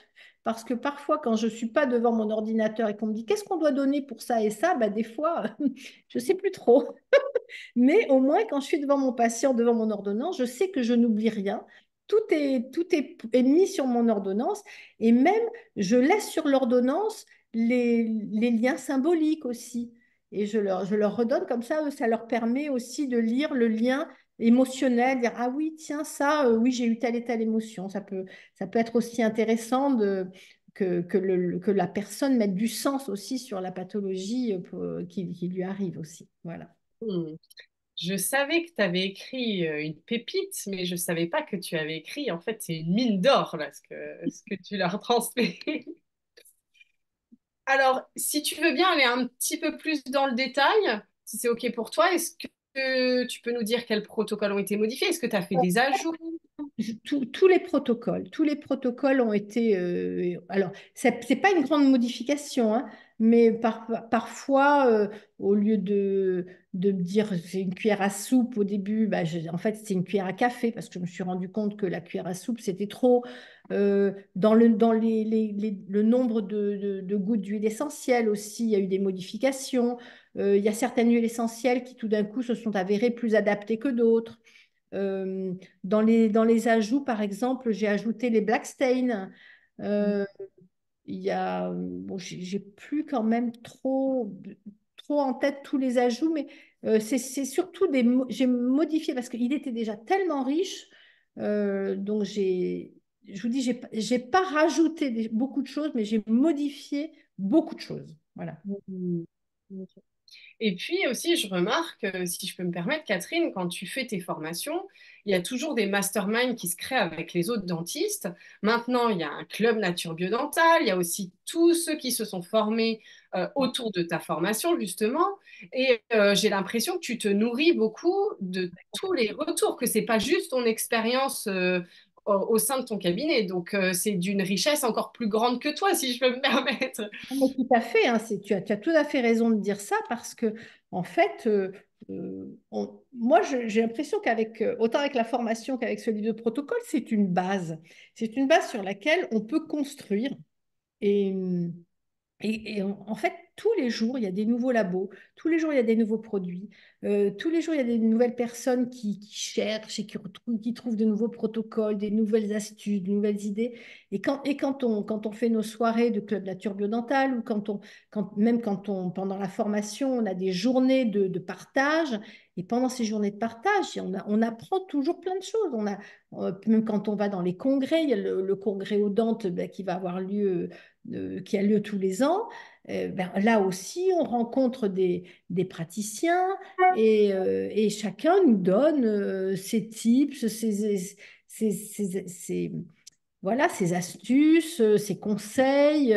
parce que parfois, quand je ne suis pas devant mon ordinateur et qu'on me dit qu'est-ce qu'on doit donner pour ça et ça, bah, des fois, je ne sais plus trop. Mais au moins, quand je suis devant mon patient, devant mon ordonnance, je sais que je n'oublie rien. Est mis sur mon ordonnance et même je laisse sur l'ordonnance les liens symboliques aussi. Et je leur redonne comme ça leur permet aussi de lire le lien émotionnel, dire ah oui, tiens, ça, oui, j'ai eu telle et telle émotion. Ça peut être aussi intéressant que la personne mette du sens aussi sur la pathologie qui lui arrive aussi. Voilà. Hmm. Je savais que tu avais écrit une pépite, mais je ne savais pas que tu avais écrit. En fait, c'est une mine d'or, là, ce que tu leur transmets. Alors, si tu veux bien aller un petit peu plus dans le détail, si c'est OK pour toi, est-ce que tu peux nous dire quels protocoles ont été modifiés? Est-ce que tu as fait des ajouts? Tous les protocoles ont été. Alors, c'est pas une grande modification, hein, mais parfois, au lieu de me dire c'est une cuillère à soupe au début, bah, en fait, c'est une cuillère à café parce que je me suis rendu compte que la cuillère à soupe, c'était trop. Dans le nombre de gouttes d'huile essentielle aussi, il y a eu des modifications. Il y a certaines huiles essentielles qui, tout d'un coup, se sont avérées plus adaptées que d'autres. Euh, dans les ajouts, par exemple, j'ai ajouté les black stains. Il y a, bon, j'ai plus quand même trop en tête tous les ajouts, mais c'est surtout j'ai modifié parce qu'il était déjà tellement riche. Donc je vous dis, j'ai pas rajouté beaucoup de choses, mais j'ai modifié beaucoup de choses. Voilà. Mhm. Et puis aussi, je remarque, si je peux me permettre, Catherine, quand tu fais tes formations, il y a toujours des masterminds qui se créent avec les autres dentistes. Maintenant, il y a un club nature biodentale, il y a aussi tous ceux qui se sont formés autour de ta formation, justement. Et j'ai l'impression que tu te nourris beaucoup de tous les retours, que c'est pas juste ton expérience au sein de ton cabinet. Donc, c'est d'une richesse encore plus grande que toi, si je peux me permettre. Non, mais tout à fait, hein, tu as tout à fait raison de dire ça parce que, en fait, moi, j'ai l'impression qu'avec, autant avec la formation qu'avec ce livre de protocole, c'est une base. C'est une base sur laquelle on peut construire. Et, en fait, tous les jours, il y a des nouveaux labos, tous les jours, il y a des nouveaux produits, tous les jours, il y a des nouvelles personnes qui cherchent et qui trouvent de nouveaux protocoles, des nouvelles astuces, de nouvelles idées. Quand on fait nos soirées de Club Nature Biodentale ou même pendant la formation, on a des journées de partage. Et pendant ces journées de partage, on apprend toujours plein de choses. Même quand on va dans les congrès, il y a le congrès aux dentes ben, qui va avoir lieu qui a lieu tous les ans. Ben, là aussi, on rencontre des praticiens et chacun nous donne ses tips, voilà, ses astuces, ses conseils.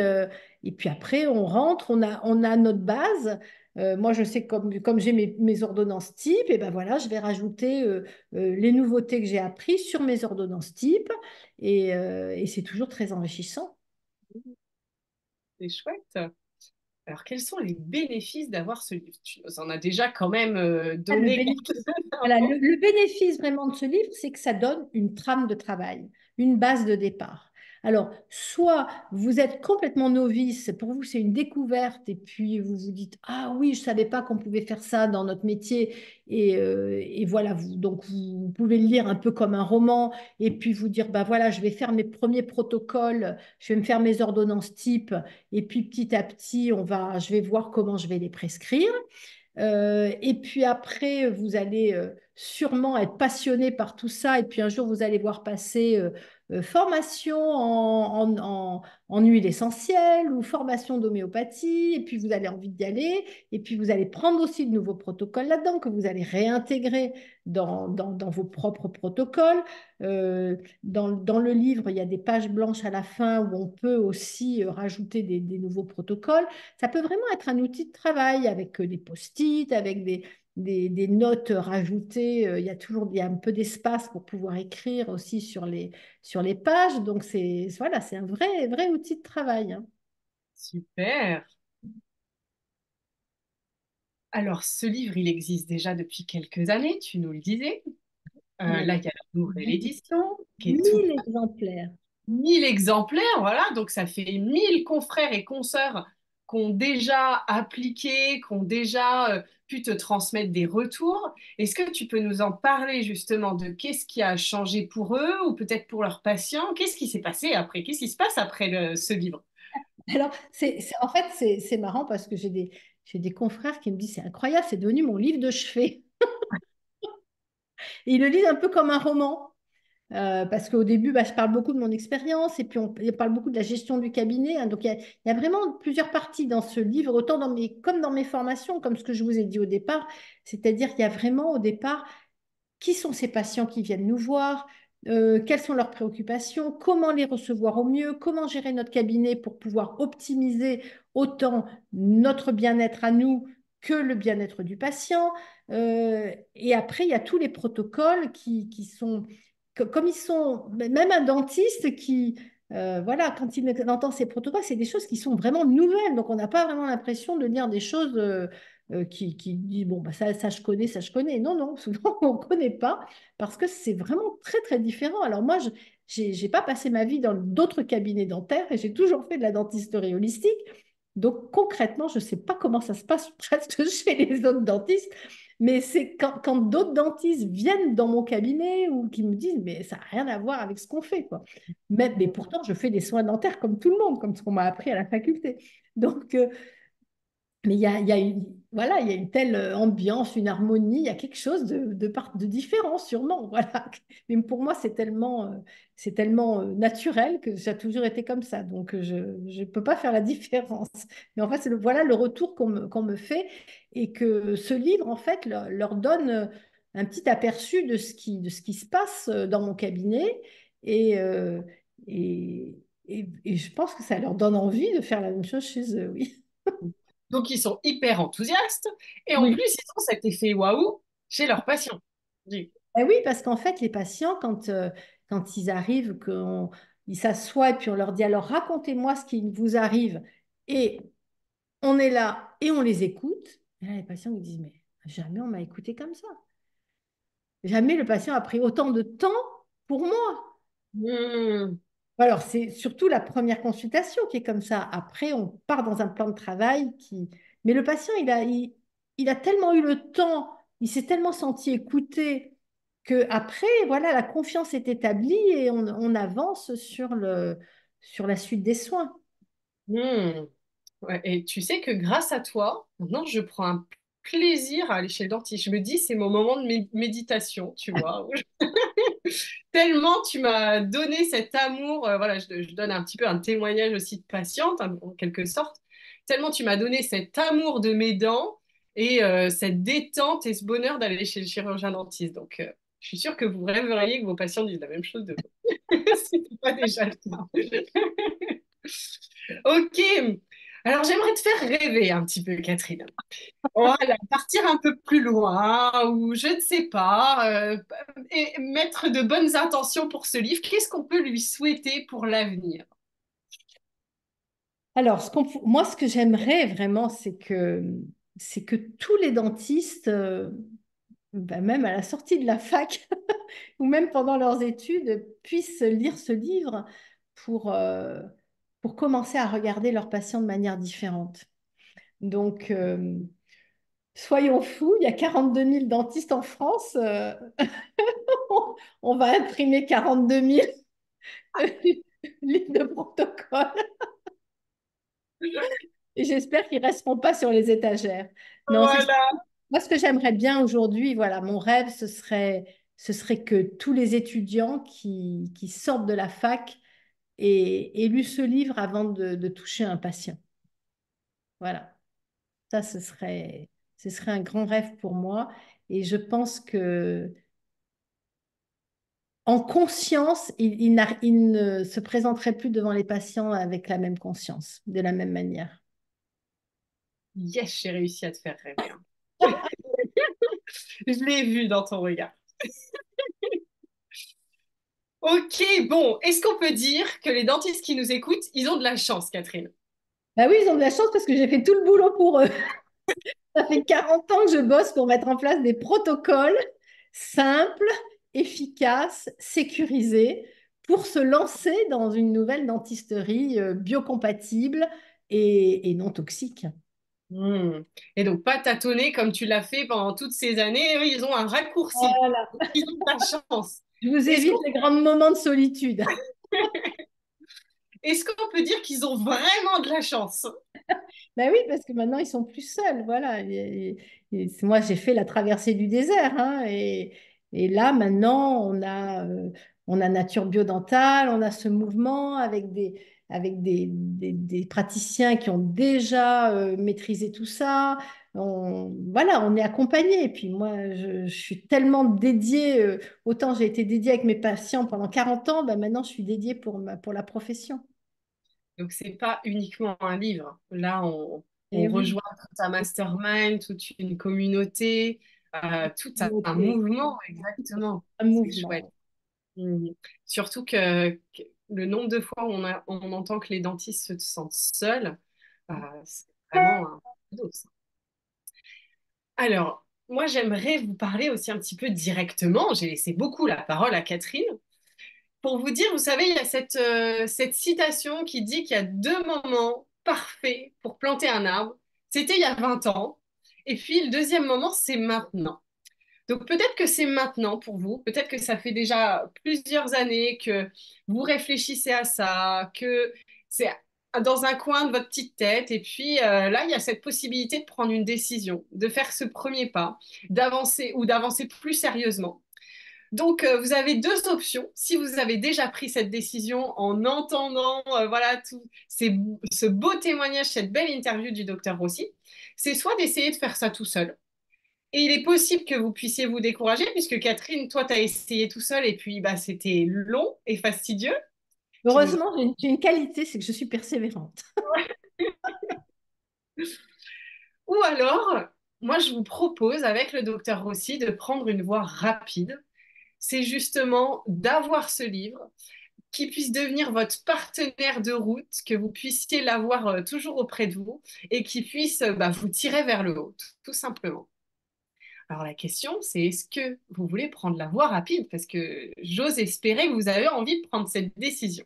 Et puis après, on rentre, on a notre base. Moi, je sais que comme j'ai mes ordonnances types, et ben voilà, je vais rajouter les nouveautés que j'ai apprises sur mes ordonnances types. Et c'est toujours très enrichissant. C'est chouette. Alors, quels sont les bénéfices d'avoir ce livre? Tu nous en as déjà quand même Ah, le donné bénéfice, quelques voilà, infos. le bénéfice vraiment de ce livre, c'est que ça donne une trame de travail, une base de départ. Alors, soit vous êtes complètement novice, pour vous c'est une découverte, et puis vous vous dites, ah oui, je ne savais pas qu'on pouvait faire ça dans notre métier, et voilà, donc vous pouvez le lire un peu comme un roman, et puis vous dire, bah voilà, je vais faire mes premiers protocoles, je vais me faire mes ordonnances type, et puis petit à petit, je vais voir comment je vais les prescrire. Et puis après, vous allez sûrement être passionné par tout ça. Et puis un jour, vous allez voir passer formation en huile essentielle ou formation d'homéopathie. Et puis vous allez envie d'y aller. Et puis vous allez prendre aussi de nouveaux protocoles là-dedans que vous allez réintégrer dans vos propres protocoles. Dans le livre, il y a des pages blanches à la fin où on peut aussi rajouter des nouveaux protocoles. Ça peut vraiment être un outil de travail avec des post-it, avec des notes rajoutées. Il y a un peu d'espace pour pouvoir écrire aussi sur les pages. Donc, voilà, c'est un vrai outil de travail, hein. Super. Alors, ce livre, il existe déjà depuis quelques années, tu nous le disais. On a Là, il y a la nouvelle édition qui est tout 1000 exemplaires. 1000 exemplaires, voilà. Donc, ça fait 1000 confrères et consoeurs qui ont déjà appliqué, qui ont déjà pu te transmettre des retours. Est-ce que tu peux nous en parler justement de qu'est-ce qui a changé pour eux ou peut-être pour leurs patients? Qu'est-ce qui s'est passé après? Qu'est-ce qui se passe après ce livre? Alors, en fait, c'est marrant parce que j'ai des confrères qui me disent, c'est incroyable, c'est devenu mon livre de chevet. Et ils le lisent un peu comme un roman. Parce qu'au début, bah, je parle beaucoup de mon expérience et puis on parle beaucoup de la gestion du cabinet, hein. Donc, il y a vraiment plusieurs parties dans ce livre, autant comme dans mes formations, comme ce que je vous ai dit au départ. C'est-à-dire qu'il y a vraiment au départ qui sont ces patients qui viennent nous voir, quelles sont leurs préoccupations, comment les recevoir au mieux, comment gérer notre cabinet pour pouvoir optimiser autant notre bien-être à nous que le bien-être du patient. Et après, il y a tous les protocoles qui sont, comme ils sont, même un dentiste voilà, quand il entend ces protocoles, c'est des choses qui sont vraiment nouvelles. Donc, on n'a pas vraiment l'impression de lire des choses qui dit, bon, bah, ça, je connais, ça, je connais. Non, non, souvent, on ne connaît pas parce que c'est vraiment très différent. Alors moi, je n'ai pas passé ma vie dans d'autres cabinets dentaires et j'ai toujours fait de la dentisterie holistique. Donc concrètement, je ne sais pas comment ça se passe presque chez les autres dentistes, mais c'est quand d'autres dentistes viennent dans mon cabinet ou qui me disent, mais ça n'a rien à voir avec ce qu'on fait, quoi. Mais pourtant, je fais des soins dentaires comme tout le monde, comme ce qu'on m'a appris à la faculté. Donc, Mais il y a voilà, il y a une telle ambiance, une harmonie, il y a quelque chose de différent, sûrement. Voilà. Mais pour moi, c'est tellement naturel que ça a toujours été comme ça. Donc, je ne peux pas faire la différence. Mais en fait, voilà le retour qu'on me fait et que ce livre, en fait, leur donne un petit aperçu de ce qui se passe dans mon cabinet. Et, et, et je pense que ça leur donne envie de faire la même chose chez eux, oui. Donc, ils sont hyper enthousiastes et en plus, Oui. ils ont cet effet waouh chez leurs patients. Eh oui, parce qu'en fait, les patients, quand ils arrivent, ils s'assoient et puis on leur dit, alors racontez-moi ce qui vous arrive. Et on est là et on les écoute. Et là, les patients nous disent, mais jamais on m'a écouté comme ça. Jamais le patient a pris autant de temps pour moi. Hmm. Alors, c'est surtout la première consultation qui est comme ça. Après, on part dans un plan de travail qui... Mais le patient, il a tellement eu le temps, il s'est tellement senti écouté que après, voilà, la confiance est établie et on avance sur la suite des soins. Hmm. Ouais, et tu sais que grâce à toi, maintenant, je prends un plaisir à aller chez le dentiste. Je me dis, c'est mon moment de méditation, tu vois. Tellement tu m'as donné cet amour, voilà, je donne un petit peu un témoignage aussi de patiente, hein, en quelque sorte. Tellement tu m'as donné cet amour de mes dents et cette détente et ce bonheur d'aller chez le chirurgien dentiste. Donc, je suis sûre que vous rêveriez que vos patients disent la même chose de vous. Si ce n'est pas déjà le cas. Ok. Alors, j'aimerais te faire rêver un petit peu, Catherine. Voilà, partir un peu plus loin, ou je ne sais pas, et mettre de bonnes intentions pour ce livre. Qu'est-ce qu'on peut lui souhaiter pour l'avenir? Alors, moi, ce que j'aimerais vraiment, c'est que tous les dentistes, ben, même à la sortie de la fac, ou même pendant leurs études, puissent lire ce livre pour, euh, pour commencer à regarder leurs patients de manière différente. Donc, soyons fous, il y a 42 000 dentistes en France, on va imprimer 42 000 livres de protocole et j'espère qu'ils ne resteront pas sur les étagères. Non, Voilà. moi, ce que j'aimerais bien aujourd'hui, voilà, mon rêve, ce serait que tous les étudiants qui sortent de la fac aient lu ce livre avant de toucher un patient. Voilà, ça, ce serait un grand rêve pour moi. Et je pense que en conscience, il ne se présenterait plus devant les patients avec la même conscience, de la même manière. Yes, j'ai réussi à te faire rêver, hein. Je l'ai vu dans ton regard. Ok, bon, est-ce qu'on peut dire que les dentistes qui nous écoutent, ils ont de la chance, Catherine? Bah oui, ils ont de la chance parce que j'ai fait tout le boulot pour eux. Ça fait 40 ans que je bosse pour mettre en place des protocoles simples, efficaces, sécurisés pour se lancer dans une nouvelle dentisterie biocompatible et non toxique. Hmm. Et donc, pas tâtonner comme tu l'as fait pendant toutes ces années. Eux, ils ont un raccourci. Voilà. Ils ont de la chance. Je vous Est-ce évite qu'on les grands moments de solitude. est-ce qu'on peut dire qu'ils ont vraiment de la chance? Ben oui, parce que maintenant, ils sont plus seuls. Voilà. Moi, j'ai fait la traversée du désert. Hein, et là, maintenant, on a Nature Biodentale, on a ce mouvement avec des praticiens qui ont déjà maîtrisé tout ça. Voilà, on est accompagné. Et puis moi, je suis tellement dédiée, autant j'ai été dédiée avec mes patients pendant 40 ans, ben maintenant, je suis dédiée pour la profession. Donc, c'est pas uniquement un livre. Là, on Et oui, rejoint tout un mastermind, toute une communauté, tout un communauté, mouvement, exactement. un C'est chouette. mouvement. Mhm. Surtout que le nombre de fois où on entend que les dentistes se sentent seuls, c'est vraiment un dos. Alors, moi, j'aimerais vous parler aussi un petit peu directement. J'ai laissé beaucoup la parole à Catherine. Pour vous dire, vous savez, il y a cette citation qui dit qu'il y a deux moments parfaits pour planter un arbre. C'était il y a 20 ans. Et puis, le deuxième moment, c'est maintenant. Donc, peut-être que c'est maintenant pour vous. Peut-être que ça fait déjà plusieurs années que vous réfléchissez à ça, que c'est dans un coin de votre petite tête. Et puis là, il y a cette possibilité de prendre une décision, de faire ce premier pas, d'avancer ou d'avancer plus sérieusement. Donc, vous avez deux options. Si vous avez déjà pris cette décision en entendant voilà, ce beau témoignage, cette belle interview du docteur Rossi, c'est soit d'essayer de faire ça tout seul. Et il est possible que vous puissiez vous décourager, puisque Catherine, toi, tu as essayé tout seul et puis bah, c'était long et fastidieux. Tu nous... Heureusement, j'ai une qualité, c'est que je suis persévérante. Ou alors, moi, je vous propose, avec le docteur Rossi, de prendre une voie rapide. C'est justement d'avoir ce livre qui puisse devenir votre partenaire de route, que vous puissiez l'avoir toujours auprès de vous et qui puisse bah, vous tirer vers le haut, tout simplement. Alors la question, c'est est-ce que vous voulez prendre la voie rapide? Parce que j'ose espérer que vous avez envie de prendre cette décision.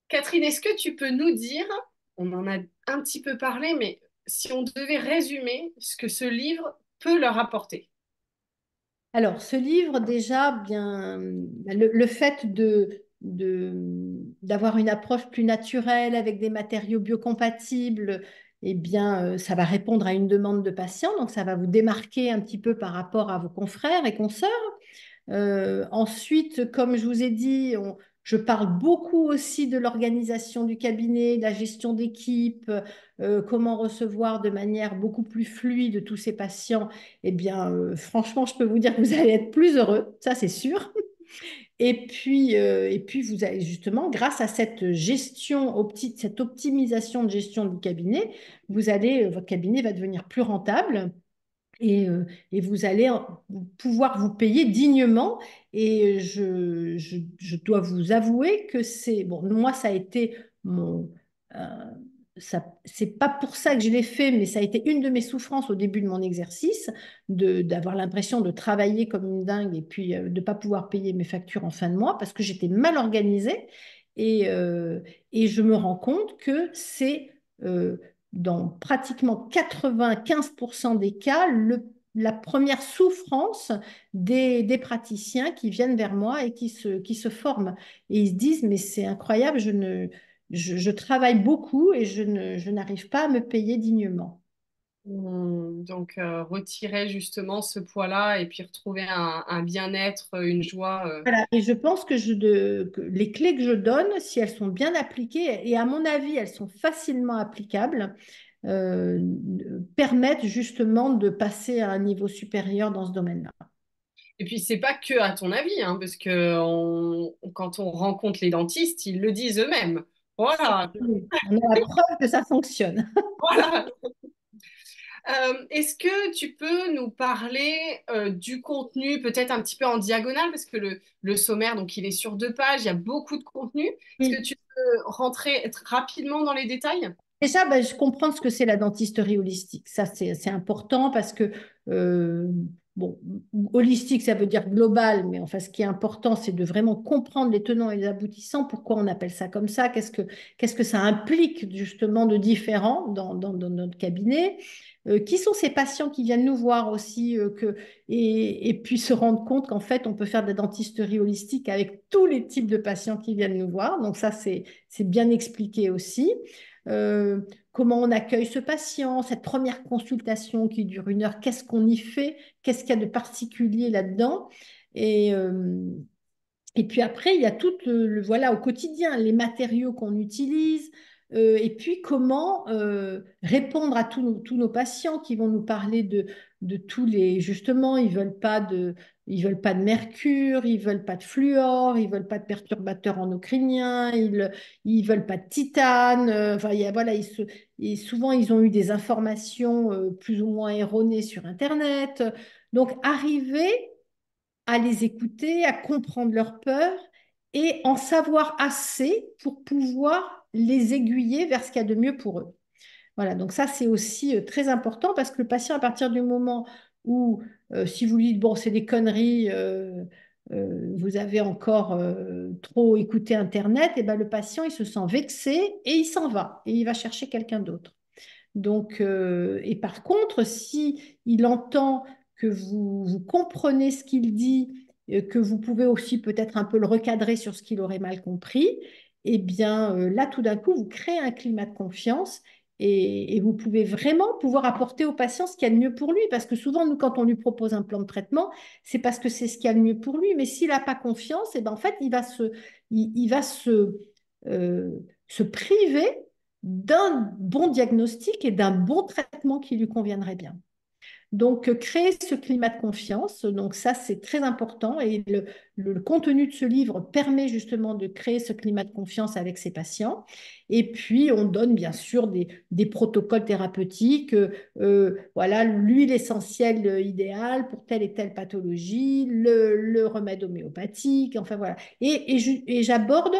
Catherine, est-ce que tu peux nous dire, on en a un petit peu parlé, mais si on devait résumer ce que ce livre peut leur apporter? Alors, ce livre, déjà, bien, le fait d'avoir une approche plus naturelle avec des matériaux biocompatibles, eh bien, ça va répondre à une demande de patients, donc ça va vous démarquer un petit peu par rapport à vos confrères et consoeurs. Ensuite, comme je vous ai dit, je parle beaucoup aussi de l'organisation du cabinet, de la gestion d'équipe, comment recevoir de manière beaucoup plus fluide tous ces patients. Eh bien, franchement, je peux vous dire que vous allez être plus heureux, ça c'est sûr. Et puis, vous avez justement, grâce à cette gestion, cette optimisation de gestion du cabinet, votre cabinet va devenir plus rentable et vous allez pouvoir vous payer dignement. Et je dois vous avouer que bon, moi, ça a été mon, euh, c'est pas pour ça que je l'ai fait, mais ça a été une de mes souffrances au début de mon exercice, d'avoir l'impression de travailler comme une dingue et puis de ne pas pouvoir payer mes factures en fin de mois parce que j'étais mal organisée. Et je me rends compte que c'est dans pratiquement 95% des cas, la première souffrance des praticiens qui viennent vers moi et qui se forment. Et ils se disent, mais c'est incroyable, je travaille beaucoup et je n'arrive pas à me payer dignement. Donc, retirer justement ce poids-là et puis retrouver un bien-être, une joie. Voilà. Et je pense que les clés que je donne, si elles sont bien appliquées, et à mon avis, elles sont facilement applicables, euh, permettent justement de passer à un niveau supérieur dans ce domaine-là. Et puis, c'est pas que à ton avis, hein, parce que quand on rencontre les dentistes, ils le disent eux-mêmes. Voilà, Oui. On a la preuve que ça fonctionne. voilà. Est-ce que tu peux nous parler du contenu, peut-être un petit peu en diagonale, parce que le sommaire, donc il est sur 2 pages, il y a beaucoup de contenu. Est-ce que Oui. tu peux rentrer rapidement dans les détails? Déjà, ben, je comprends ce que c'est la dentisterie holistique. Ça, c'est important parce que, euh, bon, holistique, ça veut dire global, mais enfin, ce qui est important, c'est de vraiment comprendre les tenants et les aboutissants, pourquoi on appelle ça comme ça, qu'est-ce que ça implique justement de différent dans notre cabinet. Qui sont ces patients qui viennent nous voir aussi et puis se rendre compte qu'en fait, on peut faire de la dentisterie holistique avec tous les types de patients qui viennent nous voir. Donc ça, c'est bien expliqué aussi. Euh, Comment on accueille ce patient, cette première consultation qui dure 1 heure, qu'est-ce qu'on y fait, qu'est-ce qu'il y a de particulier là-dedans. Et, euh, et puis après, il y a tout voilà, au quotidien, les matériaux qu'on utilise, et puis comment répondre à tous nos patients qui vont nous parler de tous les, justement, ils veulent pas de mercure, ils veulent pas de fluor, ils veulent pas de perturbateurs endocriniens, ils veulent pas de titane, enfin, voilà, et souvent, ils ont eu des informations plus ou moins erronées sur Internet. Donc, arriver à les écouter, à comprendre leurs peurs et en savoir assez pour pouvoir les aiguiller vers ce qu'il y a de mieux pour eux. Voilà, donc ça c'est aussi très important parce que le patient, à partir du moment où, si vous lui dites, bon, c'est des conneries, vous avez encore trop écouté Internet, et ben, le patient, il se sent vexé et il s'en va et il va chercher quelqu'un d'autre. Donc, et par contre, si il entend que vous comprenez ce qu'il dit, que vous pouvez aussi peut-être un peu le recadrer sur ce qu'il aurait mal compris, eh bien là, tout d'un coup, vous créez un climat de confiance et vous pouvez vraiment pouvoir apporter au patient ce qu'il y a de mieux pour lui. Parce que souvent, nous, quand on lui propose un plan de traitement, c'est parce que c'est ce qu'il y a de mieux pour lui. Mais s'il n'a pas confiance, eh ben, en fait, il va euh, se priver d'un bon diagnostic et d'un bon traitement qui lui conviendrait bien. Donc, créer ce climat de confiance, donc ça, c'est très important. Et le contenu de ce livre permet justement de créer ce climat de confiance avec ses patients. Et puis, on donne bien sûr des protocoles thérapeutiques. Voilà, l'huile essentielle idéale pour telle et telle pathologie, le remède homéopathique, enfin voilà. Et j'aborde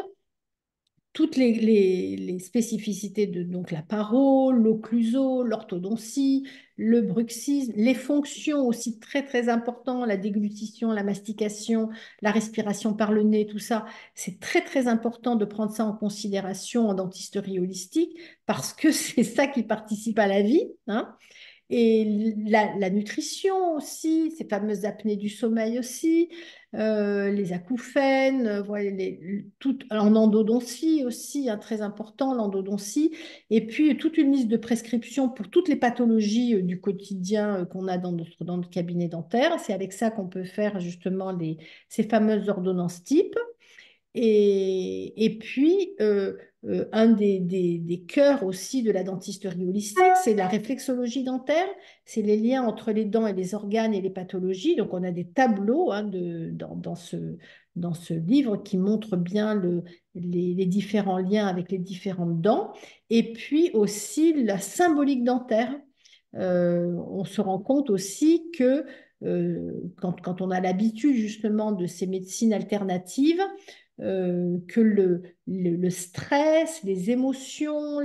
toutes les spécificités de donc la parole, l'occluso, l'orthodontie, le bruxisme, les fonctions aussi très très importantes, la déglutition, la mastication, la respiration par le nez, tout ça, c'est très très important de prendre ça en considération en dentisterie holistique parce que c'est ça qui participe à la vie, hein. Et la nutrition aussi, ces fameuses apnées du sommeil aussi, les acouphènes, voilà, tout, en endodontie aussi, hein, très important, l'endodontie. Et puis toute une liste de prescriptions pour toutes les pathologies du quotidien qu'on a dans notre cabinet dentaire. C'est avec ça qu'on peut faire justement ces fameuses ordonnances type. Et puis, un des cœurs aussi de la dentisterie holistique, c'est la réflexologie dentaire, c'est les liens entre les dents et les organes et les pathologies. Donc, on a des tableaux hein, dans ce livre qui montrent bien les différents liens avec les différentes dents. Et puis aussi la symbolique dentaire. On se rend compte aussi que quand on a l'habitude justement de ces médecines alternatives, que le stress, les émotions,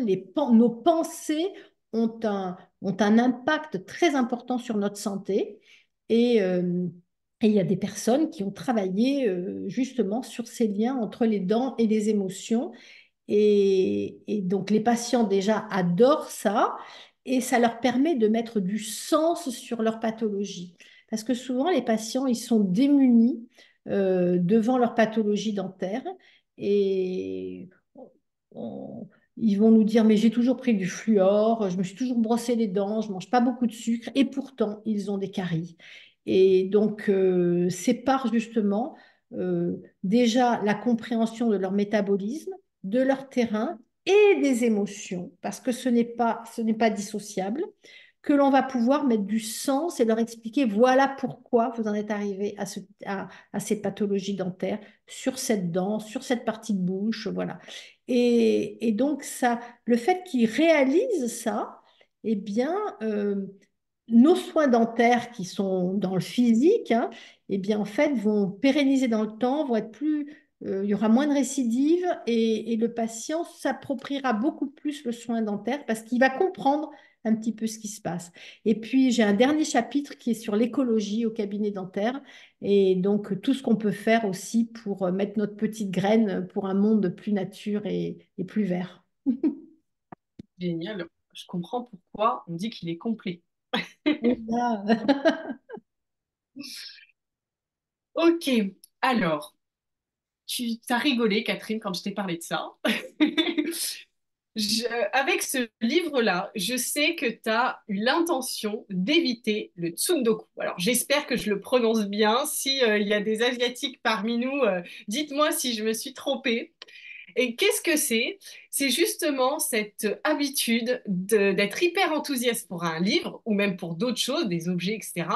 nos pensées ont un impact très important sur notre santé. Et, euh, et il y a des personnes qui ont travaillé justement sur ces liens entre les dents et les émotions. Et donc les patients déjà adorent ça et ça leur permet de mettre du sens sur leur pathologie. Parce que souvent les patients, ils sont démunis devant leur pathologie dentaire et on- ils vont nous dire, mais j'ai toujours pris du fluor, je me suis toujours brossé les dents, je mange pas beaucoup de sucre et pourtant ils ont des caries. Et donc c'est par justement déjà la compréhension de leur métabolisme, de leur terrain et des émotions, parce que ce n'est pas dissociable, que l'on va pouvoir mettre du sens et leur expliquer voilà pourquoi vous en êtes arrivé à ces pathologies dentaires sur cette dent, sur cette partie de bouche, voilà. Et donc ça, le fait qu'ils réalisent ça, eh bien, nos soins dentaires qui sont dans le physique, hein, eh bien, en fait, vont pérenniser dans le temps, vont être plus, il y aura moins de récidives et le patient s'appropriera beaucoup plus le soin dentaire parce qu'il va comprendre un petit peu ce qui se passe. Et puis, j'ai un dernier chapitre qui est sur l'écologie au cabinet dentaire et donc tout ce qu'on peut faire aussi pour mettre notre petite graine pour un monde plus nature et plus vert. Génial. Je comprends pourquoi on dit qu'il est complet. Voilà. Ok, alors, tu t'as rigolé, Catherine, quand je t'ai parlé de ça. Avec ce livre-là, je sais que tu as eu l'intention d'éviter le tsundoku. Alors, j'espère que je le prononce bien. Si, il y a des Asiatiques parmi nous, dites-moi si je me suis trompée. Et qu'est-ce que c'est? C'est justement cette habitude d'être hyper enthousiaste pour un livre ou même pour d'autres choses, des objets, etc.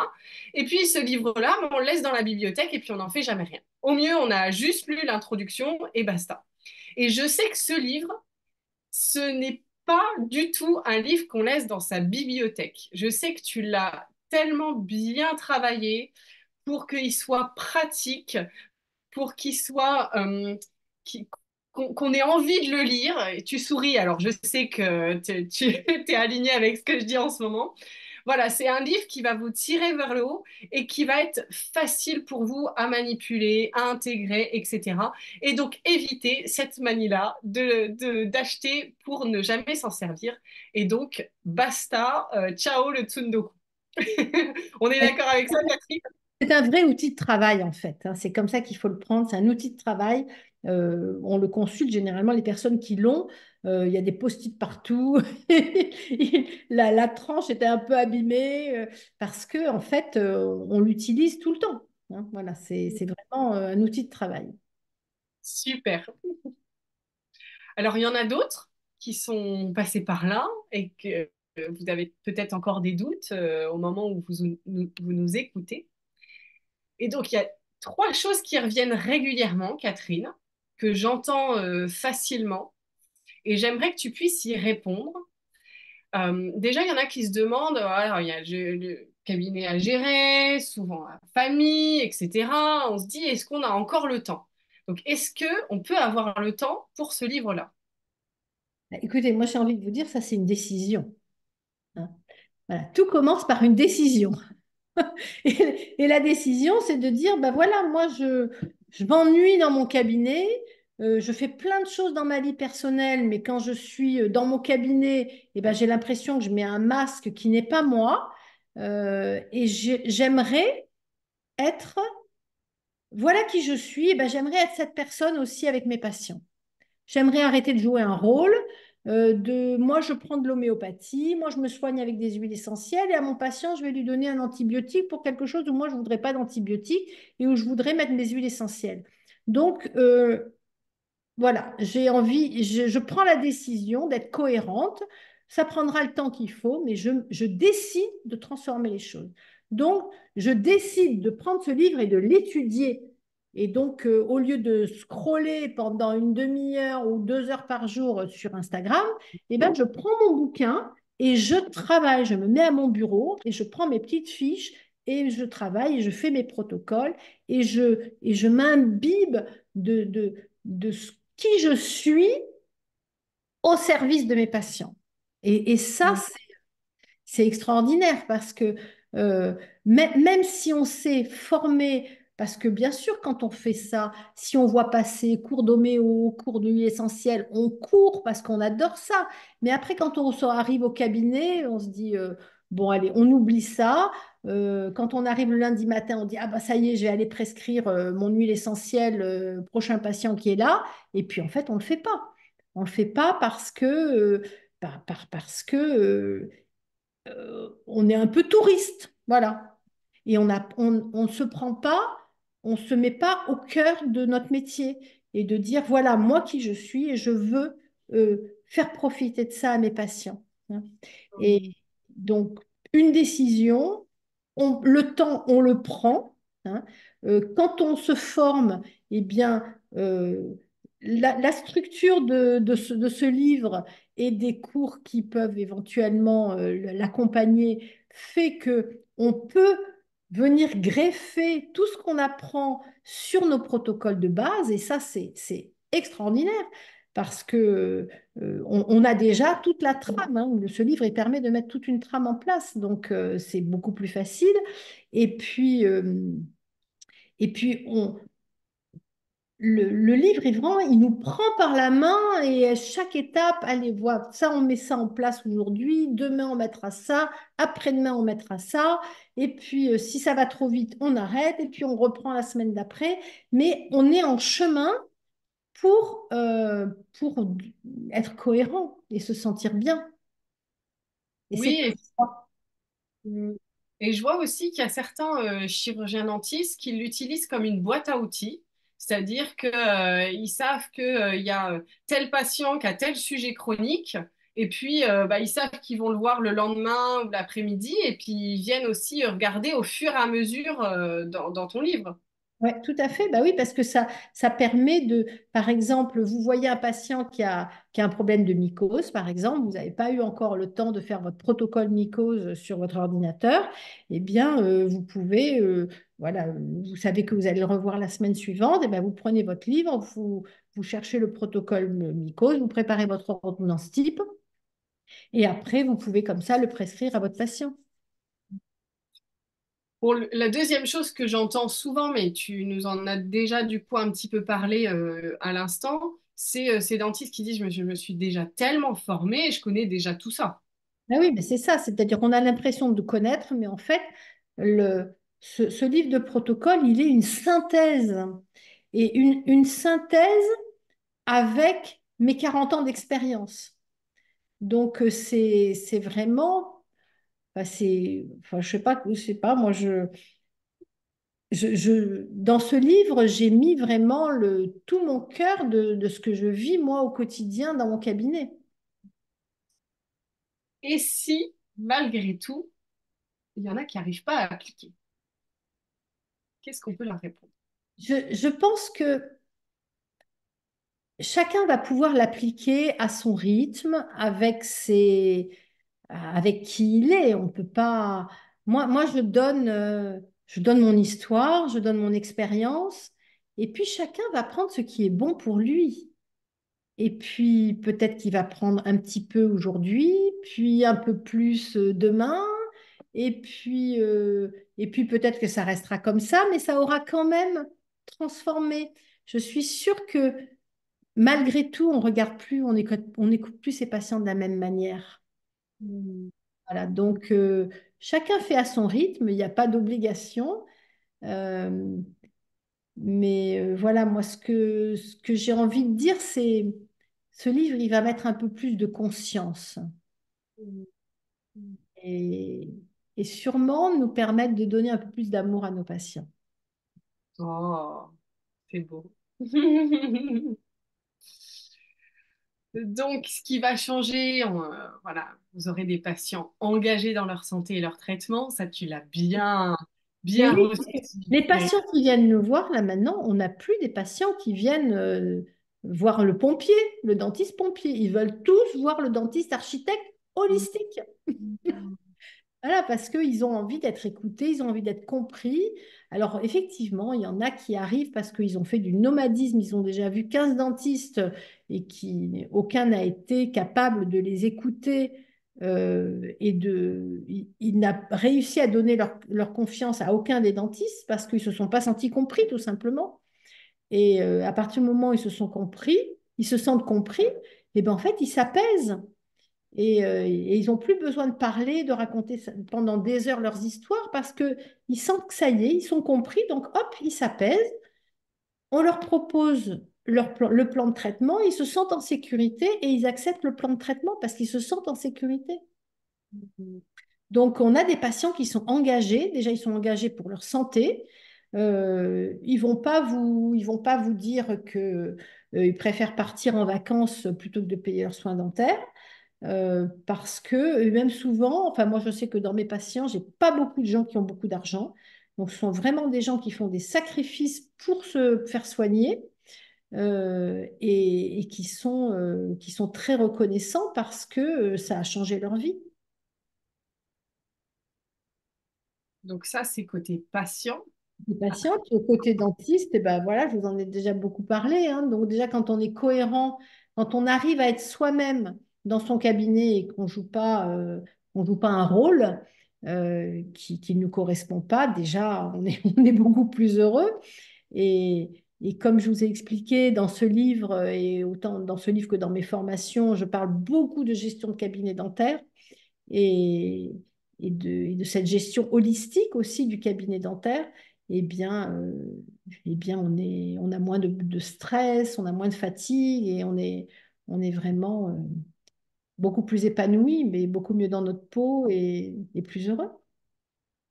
Et puis ce livre-là, on le laisse dans la bibliothèque et puis on n'en fait jamais rien. Au mieux, on a juste lu l'introduction et basta. Et je sais que ce livre, ce n'est pas du tout un livre qu'on laisse dans sa bibliothèque. Je sais que tu l'as tellement bien travaillé pour qu'il soit pratique, pour qu'il soit qui- qu'on ait envie de le lire. Et tu souris, alors je sais que tu es aligné avec ce que je dis en ce moment. Voilà, c'est un livre qui va vous tirer vers le haut et qui va être facile pour vous à manipuler, à intégrer, etc. Et donc évitez cette manie-là d'acheter pour ne jamais s'en servir. Et donc basta, ciao le tsundoku. On est d'accord avec ça, Catherine? C'est un vrai outil de travail en fait, hein. C'est comme ça qu'il faut le prendre. C'est un outil de travail On le consulte généralement, les personnes qui l'ont, il y a des post-it partout. La tranche était un peu abîmée parce que en fait, on l'utilise tout le temps. Hein. Voilà, c'est vraiment un outil de travail. Super. Alors, il y en a d'autres qui sont passés par là et que vous avez peut-être encore des doutes au moment où vous nous écoutez. Et donc, il y a trois choses qui reviennent régulièrement, Catherine, que j'entends facilement. Et j'aimerais que tu puisses y répondre. Déjà, il y en a qui se demandent, alors, il y a le cabinet à gérer, souvent la famille, etc. On se dit, est-ce qu'on a encore le temps? Donc, est-ce que on peut avoir le temps pour ce livre-là? Bah, écoutez, moi j'ai envie de vous dire, ça c'est une décision. Hein. Voilà, tout commence par une décision. Et la décision, c'est de dire, ben voilà, je m'ennuie dans mon cabinet, je fais plein de choses dans ma vie personnelle, mais quand je suis dans mon cabinet, eh ben, j'ai l'impression que je mets un masque qui n'est pas moi, et j'aimerais être, voilà qui je suis, eh ben, j'aimerais être cette personne aussi avec mes patients. J'aimerais arrêter de jouer un rôle moi je prends de l'homéopathie, moi je me soigne avec des huiles essentielles et à mon patient je vais lui donner un antibiotique pour quelque chose où moi je ne voudrais pas d'antibiotique et où je voudrais mettre mes huiles essentielles. Donc voilà, je prends la décision d'être cohérente. Ça prendra le temps qu'il faut, mais je décide de transformer les choses. Donc, je décide de prendre ce livre et de l'étudier. Et donc, au lieu de scroller pendant une demi-heure ou 2 heures par jour sur Instagram, eh ben, je prends mon bouquin et je travaille. Je me mets à mon bureau et je prends mes petites fiches et je travaille et je fais mes protocoles et je m'imbibe de ce qui je suis au service de mes patients. Et ça, c'est extraordinaire parce que euh, même si on s'est formé, parce que bien sûr, quand on fait ça, si on voit passer cours d'homéo, cours d'huile essentielle, on court parce qu'on adore ça. Mais après, quand arrive au cabinet, on se dit, bon, allez, on oublie ça. Quand on arrive le lundi matin, on dit, ah bah ça y est, je vais aller prescrire mon huile essentielle prochain patient qui est là. Et puis, en fait, on ne le fait pas. On ne le fait pas parce que on est un peu touriste, voilà. Et on ne se prend pas, on ne se met pas au cœur de notre métier et de dire, voilà, moi qui je suis et je veux faire profiter de ça à mes patients. Hein. Et donc, une décision, le temps, on le prend. Hein. Quand on se forme, eh bien, la structure de ce livre et des cours qui peuvent éventuellement l'accompagner fait que on peut venir greffer tout ce qu'on apprend sur nos protocoles de base et ça c'est extraordinaire parce que on a déjà toute la trame. Hein. Ce livre il permet de mettre toute une trame en place donc c'est beaucoup plus facile et puis le livre, est vraiment, il nous prend par la main et à chaque étape, allez voir, ça, on met ça en place aujourd'hui, demain, on mettra ça, après-demain, on mettra ça, et puis si ça va trop vite, on arrête, et puis on reprend la semaine d'après, mais on est en chemin pour être cohérent et se sentir bien. Et c'est Oui, et je vois aussi qu'il y a certains chirurgiens dentistes qui l'utilisent comme une boîte à outils, c'est-à-dire que, ils savent qu'il y a tel patient qui a tel sujet chronique, et puis bah, ils savent qu'ils vont le voir le lendemain ou l'après-midi, et puis ils viennent aussi regarder au fur et à mesure dans ton livre. Oui, tout à fait. Bah oui, parce que ça permet de, par exemple, vous voyez un patient qui a un problème de mycose, par exemple, vous n'avez pas eu encore le temps de faire votre protocole mycose sur votre ordinateur, eh bien, vous pouvez, voilà, vous savez que vous allez le revoir la semaine suivante, et bien, vous prenez votre livre, vous cherchez le protocole mycose, vous préparez votre ordonnance type, et après, vous pouvez comme ça le prescrire à votre patient. Pour la deuxième chose que j'entends souvent, mais tu nous en as déjà du coup un petit peu parlé à l'instant, c'est ces dentistes qui disent je me suis déjà tellement formée et je connais déjà tout ça. Ah oui, mais c'est ça, c'est-à-dire qu'on a l'impression de connaître, mais en fait, ce livre de protocole, il est une synthèse. et une synthèse avec mes 40 ans d'expérience. Donc, c'est vraiment, enfin, je sais pas, moi, dans ce livre, j'ai mis vraiment tout mon cœur de ce que je vis, moi, au quotidien dans mon cabinet. Et si, malgré tout, il y en a qui n'arrivent pas à appliquer, qu'est-ce qu'on peut leur répondre? Je pense que chacun va pouvoir l'appliquer à son rythme, avec qui il est. On peut pas. Moi, je donne mon histoire, je donne mon expérience, et puis chacun va prendre ce qui est bon pour lui. Et puis peut-être qu'il va prendre un petit peu aujourd'hui, puis un peu plus demain, et puis peut-être que ça restera comme ça, mais ça aura quand même transformé. Je suis sûre que malgré tout, on regarde plus, on n'écoute plus ses patients de la même manière. Hmm. Voilà, donc chacun fait à son rythme, il n'y a pas d'obligation. Euh, mais voilà, moi, ce que j'ai envie de dire, c'est ce livre, il va mettre un peu plus de conscience Hmm. Hmm. et, et sûrement nous permettre de donner un peu plus d'amour à nos patients. Oh, c'est beau. Donc, ce qui va changer, voilà, vous aurez des patients engagés dans leur santé et leur traitement. Ça, tu l'as bien, Mais bien oui, parce que ressenti. les patients qui viennent nous voir, là maintenant, on n'a plus des patients qui viennent voir le pompier, le dentiste pompier. Ils veulent tous voir le dentiste architecte holistique. Voilà, parce qu'ils ont envie d'être écoutés, ils ont envie d'être compris. Alors, effectivement, il y en a qui arrivent parce qu'ils ont fait du nomadisme, ils ont déjà vu 15 dentistes et qui aucun n'a été capable de les écouter il n'a réussi à donner leur confiance à aucun des dentistes parce qu'ils ne se sont pas sentis compris, tout simplement. Et à partir du moment où ils se sont compris, ils se sentent compris, et ben en fait, ils s'apaisent. Et ils n'ont plus besoin de parler, de raconter pendant des heures leurs histoires parce qu'ils sentent que ça y est, ils sont compris, donc hop, ils s'apaisent. On leur propose le plan de traitement, ils se sentent en sécurité et ils acceptent le plan de traitement parce qu'ils se sentent en sécurité. Donc, on a des patients qui sont engagés. Déjà, ils sont engagés pour leur santé. Ils vont pas vous dire que ils préfèrent partir en vacances plutôt que de payer leurs soins dentaires. Parce que même souvent, enfin moi je sais que dans mes patients, j'ai pas beaucoup de gens qui ont beaucoup d'argent. Donc ce sont vraiment des gens qui font des sacrifices pour se faire soigner et qui sont très reconnaissants parce que ça a changé leur vie. Donc ça, c'est côté patient. Les patients, puis au côté dentiste, et ben voilà, je vous en ai déjà beaucoup parlé, hein. Donc déjà quand on est cohérent, quand on arrive à être soi-même dans son cabinet et qu'on joue pas un rôle qui ne nous correspond pas, déjà on est beaucoup plus heureux. Et comme je vous ai expliqué dans ce livre, et autant dans ce livre que dans mes formations, je parle beaucoup de gestion de cabinet dentaire et, et de cette gestion holistique aussi du cabinet dentaire, eh bien, on a moins de stress, on a moins de fatigue et on est vraiment beaucoup plus épanoui, mais beaucoup mieux dans notre peau et plus heureux.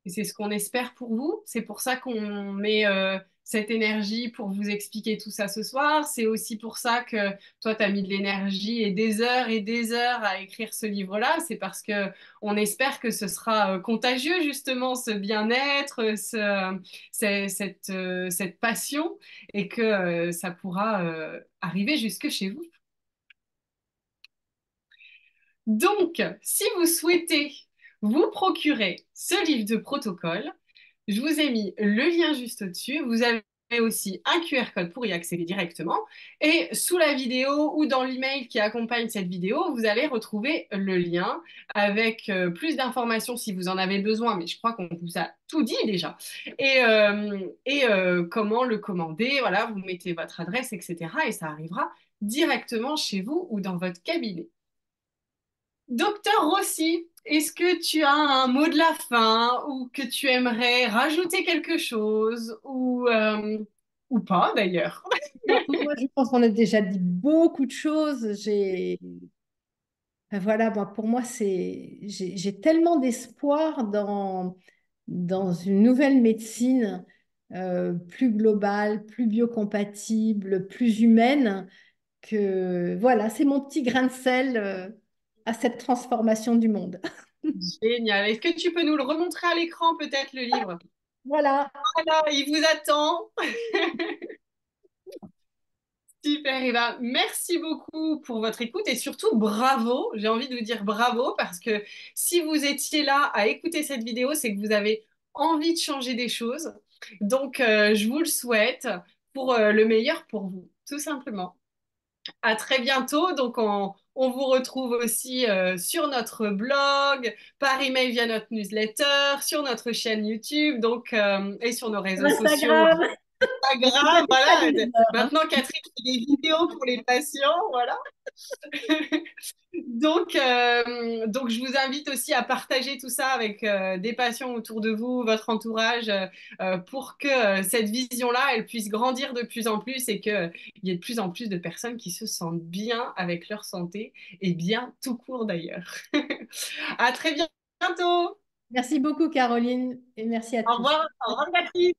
Et c'est ce qu'on espère pour vous. C'est pour ça qu'on met cette énergie pour vous expliquer tout ça ce soir. C'est aussi pour ça que toi, tu as mis de l'énergie et des heures à écrire ce livre-là. C'est parce que on espère que ce sera contagieux, justement, ce bien-être, cette passion, et que ça pourra arriver jusque chez vous. Donc, si vous souhaitez vous procurer ce livre de protocole, je vous ai mis le lien juste au-dessus. Vous avez aussi un QR code pour y accéder directement. Et sous la vidéo ou dans l'email qui accompagne cette vidéo, vous allez retrouver le lien avec plus d'informations si vous en avez besoin, mais je crois qu'on vous a tout dit déjà. Comment le commander, voilà, vous mettez votre adresse, etc. Et ça arrivera directement chez vous ou dans votre cabinet. Docteur Rossi, est-ce que tu as un mot de la fin ou que tu aimerais rajouter quelque chose ou Ou pas d'ailleurs. Non, pour moi, je pense qu'on a déjà dit beaucoup de choses. Voilà, moi, pour moi, j'ai tellement d'espoir dans une nouvelle médecine plus globale, plus biocompatible, plus humaine, que voilà, c'est mon petit grain de sel à cette transformation du monde. Génial. Est-ce que tu peux nous le remontrer à l'écran, peut-être, le livre? Voilà. Voilà, il vous attend. Super, et ben, merci beaucoup pour votre écoute et surtout bravo, j'ai envie de vous dire bravo parce que si vous étiez là à écouter cette vidéo, c'est que vous avez envie de changer des choses. Donc, je vous le souhaite pour le meilleur pour vous, tout simplement. À très bientôt. Donc, on vous retrouve aussi sur notre blog, par email via notre newsletter, sur notre chaîne YouTube, donc, et sur nos Sur réseaux sociaux. Instagram. Mais c'est pas Instagram, jusqu'à voilà. 19h, hein. Maintenant, Catherine fait des vidéos pour les patients, voilà. Donc, je vous invite aussi à partager tout ça avec des patients autour de vous, votre entourage, pour que cette vision-là, elle puisse grandir de plus en plus et qu'il y ait de plus en plus de personnes qui se sentent bien avec leur santé et bien tout court d'ailleurs. À très bientôt. Merci beaucoup, Caroline, et merci à Au tous. revoir. Au revoir, Catherine.